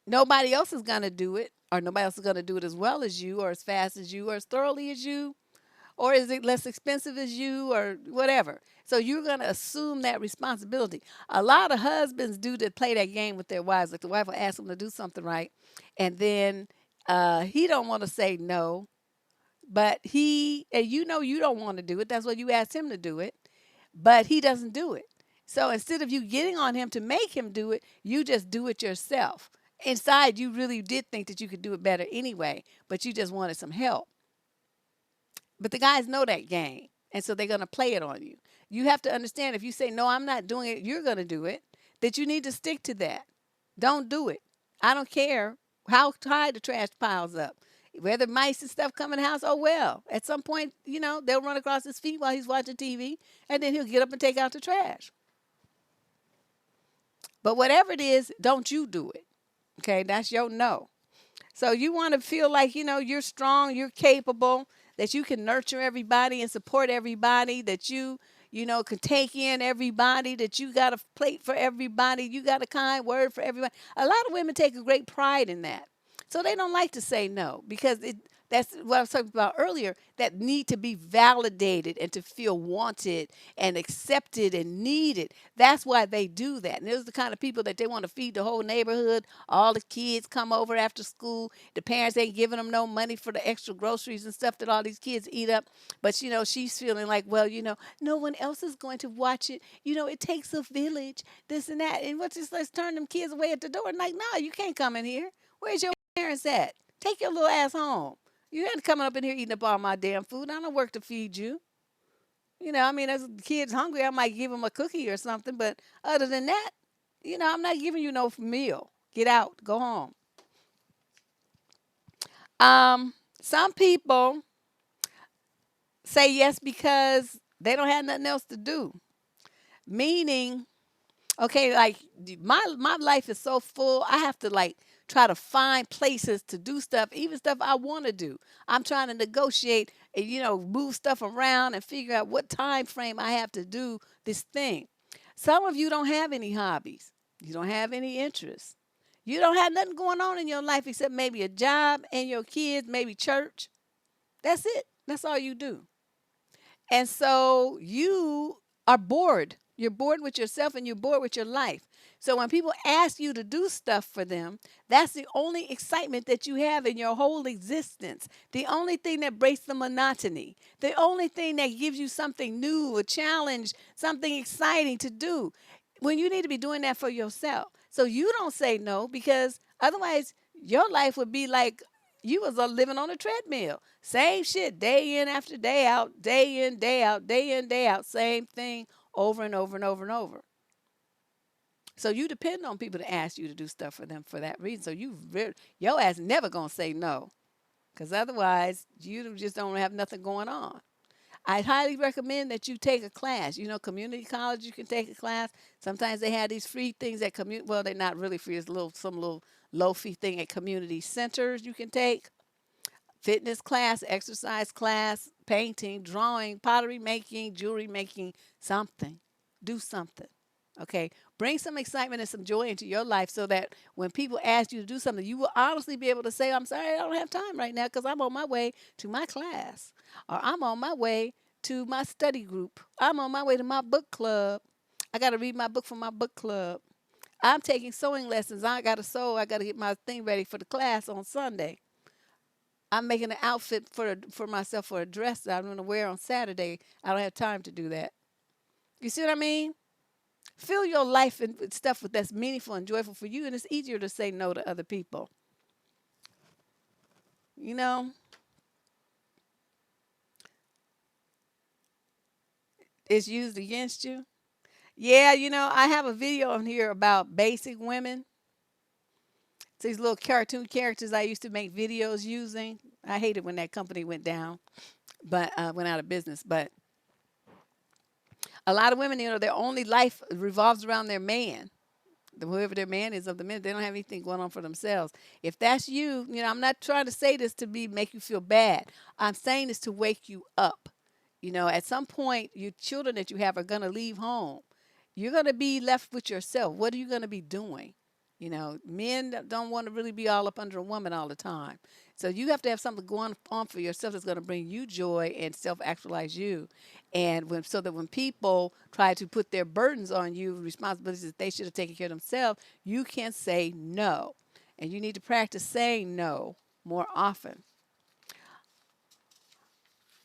nobody else is going to do it, or nobody else is going to do it as well as you, or as fast as you, or as thoroughly as you, or is it less expensive as you, or whatever. So you're going to assume that responsibility. A lot of husbands do that, play that game with their wives. Like the wife will ask them to do something right, and then he don't want to say no, but you don't want to do it. That's why you asked him to do it, but he doesn't do it. So instead of you getting on him to make him do it, you just do it yourself. Inside, you really did think that you could do it better anyway, but you just wanted some help. But the guys know that game, and so they're going to play it on you. You have to understand if you say, no, I'm not doing it, you're going to do it, that you need to stick to that. Don't do it. I don't care how high the trash piles up. Whether mice and stuff come in the house, oh well. At some point, they'll run across his feet while he's watching TV, and then he'll get up and take out the trash. But whatever it is, don't you do it. Okay, that's your no. So you want to feel like, you're strong, you're capable, that you can nurture everybody and support everybody, that you can take in everybody, that you got a plate for everybody, you got a kind word for everybody. A lot of women take a great pride in that. So they don't like to say no because that's what I was talking about earlier, that need to be validated and to feel wanted and accepted and needed. That's why they do that. And those are the kind of people that they want to feed the whole neighborhood. All the kids come over after school. The parents ain't giving them no money for the extra groceries and stuff that all these kids eat up. But, she's feeling like, well, no one else is going to watch it. It takes a village, this and that. And what's this? Let's turn them kids away at the door. And like, no, you can't come in here. Where's your parents at? Take your little ass home. You ain't coming up in here eating up all my damn food. I don't work to feed you. I mean, as the kid's hungry, I might give him a cookie or something. But other than that, I'm not giving you no meal. Get out. Go home. Some people say yes because they don't have nothing else to do. Meaning, okay, like my life is so full, I have to like try to find places to do stuff, even stuff I want to do. I'm trying to negotiate and move stuff around and figure out what time frame I have to do this thing. Some of you don't have any hobbies. You don't have any interests. You don't have nothing going on in your life except maybe a job and your kids, maybe church. That's it. That's all you do. And so you are bored. You're bored with yourself and you're bored with your life. So when people ask you to do stuff for them, that's the only excitement that you have in your whole existence. The only thing that breaks the monotony. The only thing that gives you something new, a challenge, something exciting to do. When you need to be doing that for yourself. So you don't say no because otherwise your life would be like you was living on a treadmill. Same shit, day in after day out, day in, day out, day in, day out, same thing over and over and over and over. So you depend on people to ask you to do stuff for them for that reason. So your ass never gonna say no, because otherwise you just don't have nothing going on. I highly recommend that you take a class. Community college, you can take a class. Sometimes they have these free things at community. Well, they're not really free. It's some little low fee thing at community centers you can take. Fitness class, exercise class, painting, drawing, pottery making, jewelry making, something. Do something. Okay. Bring some excitement and some joy into your life so that when people ask you to do something, you will honestly be able to say, I'm sorry, I don't have time right now because I'm on my way to my class, or I'm on my way to my study group. I'm on my way to my book club. I got to read my book for my book club. I'm taking sewing lessons. I got to sew. I got to get my thing ready for the class on Sunday. I'm making an outfit for myself for a dress that I'm going to wear on Saturday. I don't have time to do that. You see what I mean? Fill your life with stuff that's meaningful and joyful for you, and it's easier to say no to other people. You know, it's used against you. Yeah, I have a video on here about basic women. It's these little cartoon characters I used to make videos using. I hated when that company went down, but went out of business. But a lot of women, their only life revolves around their man. Whoever their man is of the men, they don't have anything going on for themselves. If that's you, I'm not trying to say this to make you feel bad. I'm saying this to wake you up. At some point, your children that you have are going to leave home. You're going to be left with yourself. What are you going to be doing? Men don't want to really be all up under a woman all the time. So you have to have something going on for yourself that's going to bring you joy and self-actualize you. And so that when people try to put their burdens on you, responsibilities that they should have taken care of themselves, you can say no. And you need to practice saying no more often.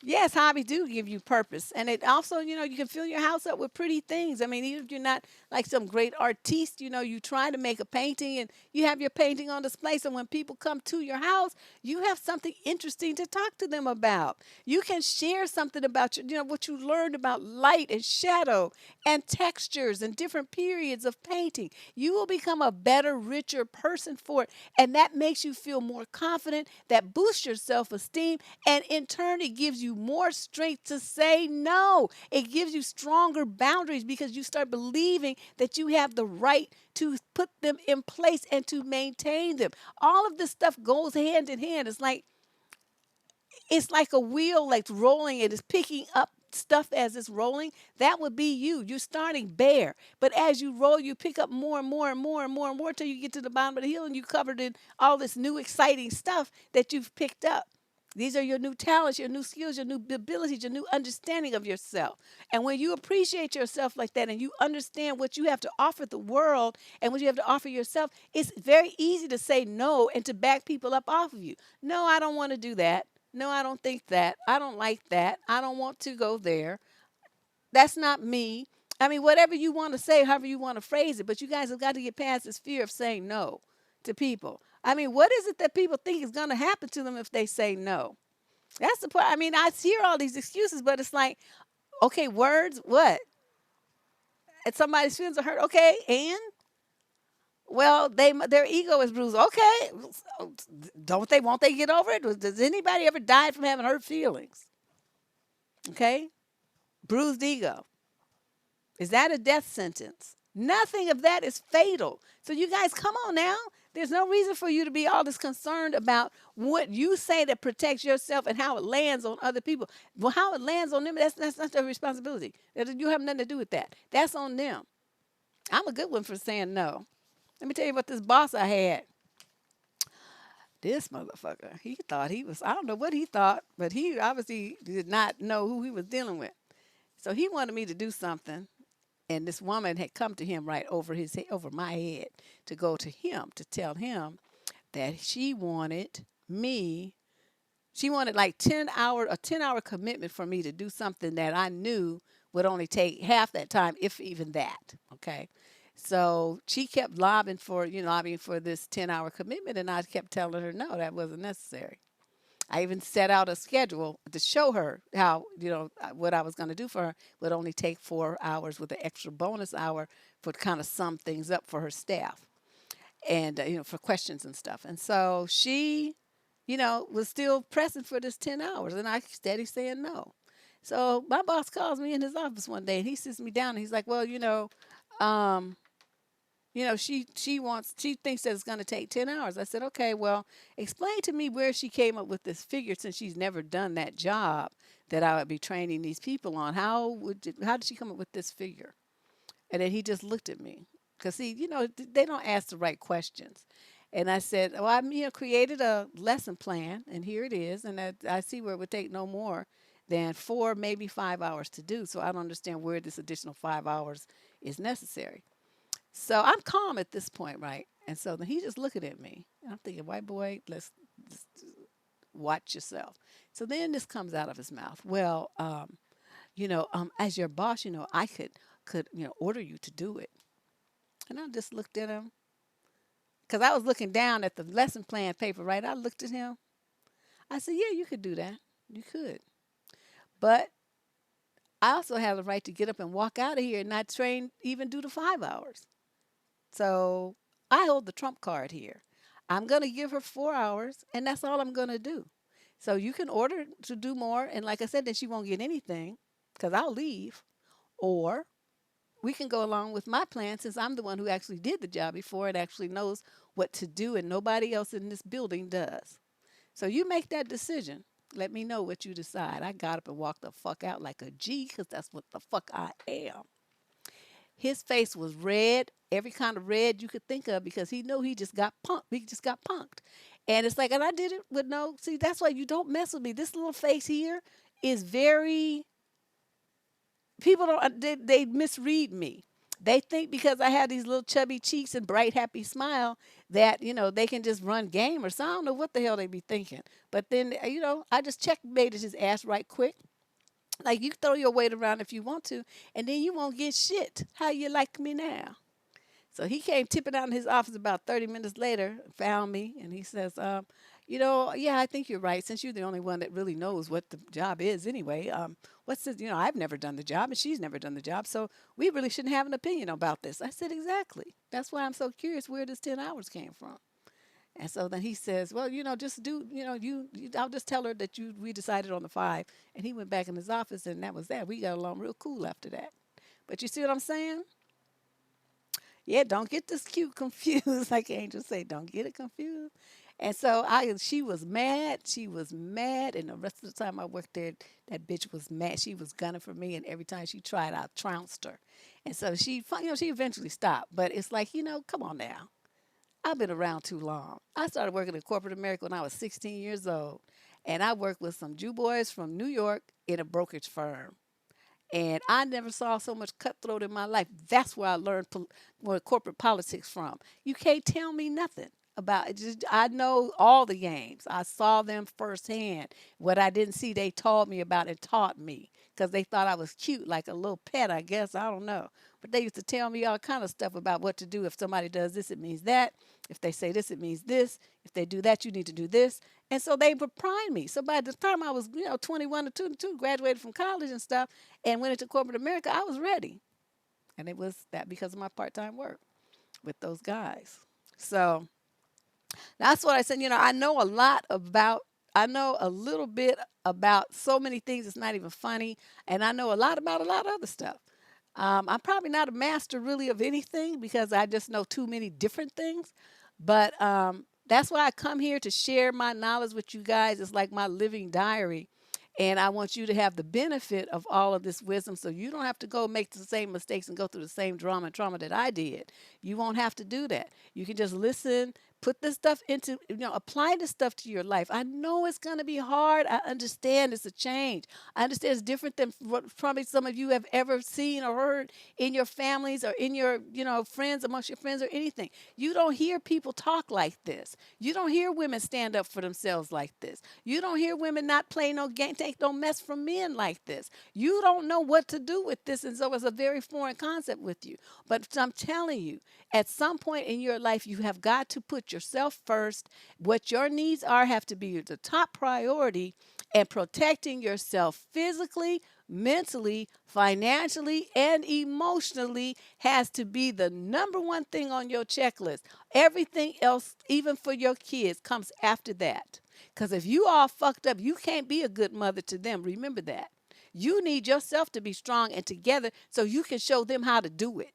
Yes, hobbies do give you purpose. And it also, you can fill your house up with pretty things. I mean, even if you're not like some great artiste, you try to make a painting and you have your painting on display. So when people come to your house, you have something interesting to talk to them about. You can share something about what you learned about light and shadow and textures and different periods of painting. You will become a better, richer person for it. And that makes you feel more confident, that boosts your self-esteem. And in turn, it gives you more strength to say no. It gives you stronger boundaries because you start believing that you have the right to put them in place and to maintain them. All of this stuff goes hand in hand. It's like It's like a wheel like rolling. It is picking up stuff as it's rolling. That would be you. You're starting bare. But as you roll, you pick up more and more and more and more and more till you get to the bottom of the hill and you covered in all this new exciting stuff that you've picked up. These are your new talents, your new skills, your new abilities, your new understanding of yourself. And when you appreciate yourself like that and you understand what you have to offer the world and what you have to offer yourself, it's very easy to say no and to back people up off of you. No, I don't want to do that. No, I don't think that. I don't like that. I don't want to go there. That's not me. I mean, whatever you want to say, however you want to phrase it, but you guys have got to get past this fear of saying no to people. I mean, what is it that people think is going to happen to them if they say no? That's the part. I mean, I hear all these excuses, but it's like, okay, words, what? And somebody's feelings are hurt. Okay, and well, their ego is bruised. Okay, don't they? Won't they get over it? Does anybody ever die from having hurt feelings? Okay, bruised ego. Is that a death sentence? Nothing of that is fatal. So you guys, come on now. There's no reason for you to be all this concerned about what you say that protects yourself and how it lands on other people. Well, how it lands on them, that's not their responsibility. You have nothing to do with that. That's on them. I'm a good one for saying no. Let me tell you what this boss I had. This motherfucker, he thought he was, I don't know what he thought, but he obviously did not know who he was dealing with. So he wanted me to do something, and this woman had come to him right over his head, over my head, to go to him to tell him that me she wanted like 10-hour commitment for me to do something that I knew would only take half that time, if even that. Okay. So she kept lobbying for this 10-hour commitment, and I kept telling her no, that wasn't necessary. I even set out a schedule to show her how, what I was going to do for her would only take 4 hours with an extra bonus hour for kind of sum things up for her staff and, for questions and stuff. And so she, was still pressing for this 10 hours and I steady saying no. So my boss calls me in his office one day and he sits me down and he's like, well, um, she thinks that it's going to take 10 hours. I said, okay, well, explain to me where she came up with this figure since she's never done that job that I would be training these people on. How did she come up with this figure? And then he just looked at me because see, they don't ask the right questions. And I said, well, created a lesson plan and here it is. And I see where it would take no more than 4, maybe 5 hours to do. So I don't understand where this additional 5 hours is necessary. So I'm calm at this point, right? And so then he just looking at me. And I'm thinking, white boy, let's just watch yourself. So then this comes out of his mouth. Well, as your boss, I could order you to do it. And I just looked at him because I was looking down at the lesson plan paper, right? I looked at him. I said, yeah, you could do that. You could. But I also have the right to get up and walk out of here and not train, even do the 5 hours. So I hold the trump card here. I'm going to give her 4 hours, and that's all I'm going to do. So you can order to do more, and like I said, then she won't get anything because I'll leave. Or we can go along with my plan since I'm the one who actually did the job before and actually knows what to do, and nobody else in this building does. So you make that decision. Let me know what you decide. I got up and walked the fuck out like a G because that's what the fuck I am. His face was red, every kind of red you could think of, because he knew he just got punked. He just got punked. And it's like, and I did it with no, see, that's why you don't mess with me. This little face here is very, people don't, they misread me. They think because I have these little chubby cheeks and bright, happy smile that, they can just run game or something. I don't know what the hell they be thinking. But then, I just checkmated his ass right quick. Like, you throw your weight around if you want to, and then you won't get shit. How you like me now? So he came tipping out in his office about 30 minutes later, found me, and he says, yeah, I think you're right. Since you're the only one that really knows what the job is anyway, what's this? I've never done the job, and she's never done the job, so we really shouldn't have an opinion about this. I said, exactly. That's why I'm so curious where this 10 hours came from. And so then he says, well, just do, I'll just tell her that we decided on the 5. And he went back in his office and that was that. We got along real cool after that. But you see what I'm saying? Yeah, don't get this cute confused. Like Angel say, don't get it confused. And so she was mad. She was mad. And the rest of the time I worked there, that bitch was mad. She was gunning for me. And every time she tried, I trounced her. And so she eventually stopped. But it's like, come on now. I've been around too long. I started working in corporate America when I was 16 years old. And I worked with some Jew boys from New York in a brokerage firm. And I never saw so much cutthroat in my life. That's where I learned corporate politics from. You can't tell me nothing about it. Just, I know all the games. I saw them firsthand. What I didn't see, they told me about and taught me because they thought I was cute, like a little pet, I guess. I don't know. But they used to tell me all kind of stuff about what to do. If somebody does this, it means that. If they say this, it means this. If they do that, you need to do this. And so they would prime me. So by the time I was, 21 or 22, graduated from college and stuff, and went into corporate America, I was ready. And it was that because of my part time work with those guys. So that's what I said. I know a little bit about so many things. It's not even funny. And I know a lot about a lot of other stuff. I'm probably not a master really of anything because I just know too many different things. But that's why I come here to share my knowledge with you guys. It's like my living diary. And I want you to have the benefit of all of this wisdom so you don't have to go make the same mistakes and go through the same drama and trauma that I did. You won't have to do that. You can just listen, put this stuff into, apply this stuff to your life. I know it's going to be hard. I understand it's a change. I understand it's different than what probably some of you have ever seen or heard in your families or in your, friends, amongst your friends or anything. You don't hear people talk like this. You don't hear women stand up for themselves like this. You don't hear women not play no game, take no mess from men like this. You don't know what to do with this. And so it's a very foreign concept with you. But I'm telling you, at some point in your life, you have got to put yourself first. What your needs are have to be the top priority, and protecting yourself physically, mentally, financially, and emotionally has to be the number one thing on your checklist. Everything else, even for your kids, comes after that. Because if you all fucked up, you can't be a good mother to them. Remember that. You need yourself to be strong and together so you can show them how to do it.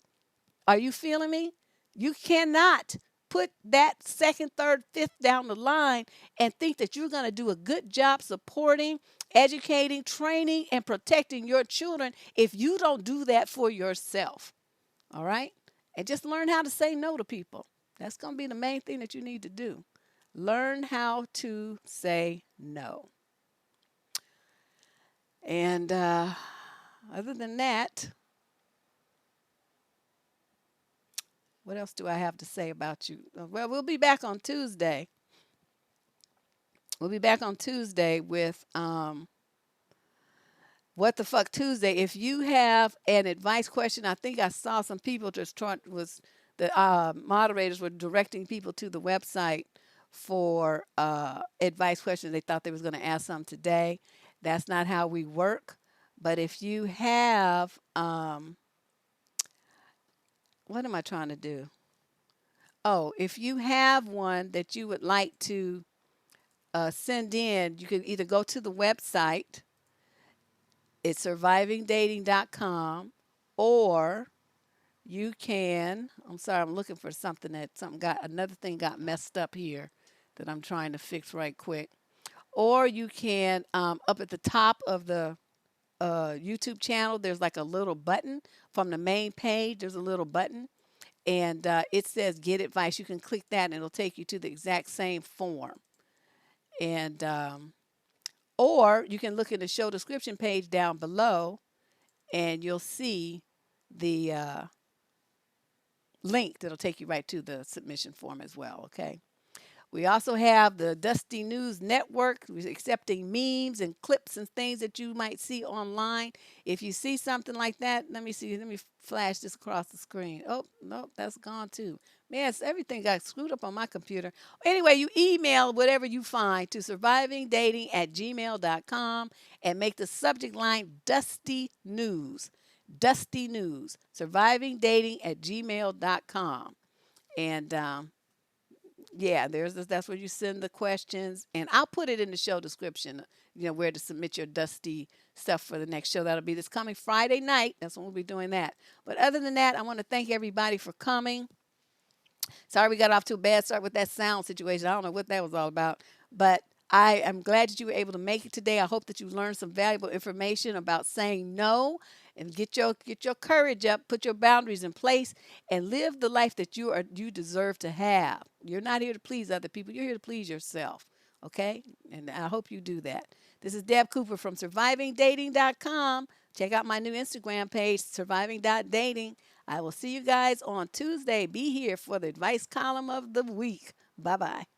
Are you feeling me? You cannot put that second, third, fifth down the line and think that you're going to do a good job supporting, educating, training, and protecting your children if you don't do that for yourself. All right? And just learn how to say no to people. That's going to be the main thing that you need to do. Learn how to say no. And other than that, what else do I have to say about you? Well, we'll be back on Tuesday. We'll be back on Tuesday with What the Fuck Tuesday. If you have an advice question, I think I saw some people just trying was the moderators were directing people to the website for advice questions. They thought they was going to ask some today. That's not how we work. But if you have, what am I trying to do? Oh, if you have one that you would like to send in, you can either go to the website, it's survivingdating.com, or you can, I'm sorry, I'm looking for something another thing got messed up here that I'm trying to fix right quick. Or you can, up at the top of the YouTube channel, there's like a little button from the main page. There's a little button and it says get advice. You can click that and it'll take you to the exact same form. And or you can look in the show description page down below and you'll see the link that'll take you right to the submission form as well. Okay. We also have the Dusty News Network, accepting memes and clips and things that you might see online. If you see something like that, let me see. Let me flash this across the screen. Oh, no, that's gone too. Man, everything got screwed up on my computer. Anyway, you email whatever you find to survivingdating@gmail.com and make the subject line Dusty News. Dusty News. Survivingdating@gmail.com. And yeah, that's where you send the questions, and I'll put it in the show description. Where to submit your dusty stuff for the next show. That'll be this coming Friday night. That's when we'll be doing that. But other than that, I want to thank everybody for coming. Sorry we got off to a bad start with that sound situation. I don't know what that was all about, but I am glad that you were able to make it today. I hope that you learned some valuable information about saying no and get your courage up, put your boundaries in place, and live the life that you deserve to have. You're not here to please other people. You're here to please yourself. Okay? And I hope you do that. This is Deb Cooper from survivingdating.com. Check out my new Instagram page, surviving.dating. I will see you guys on Tuesday. Be here for the advice column of the week. Bye bye.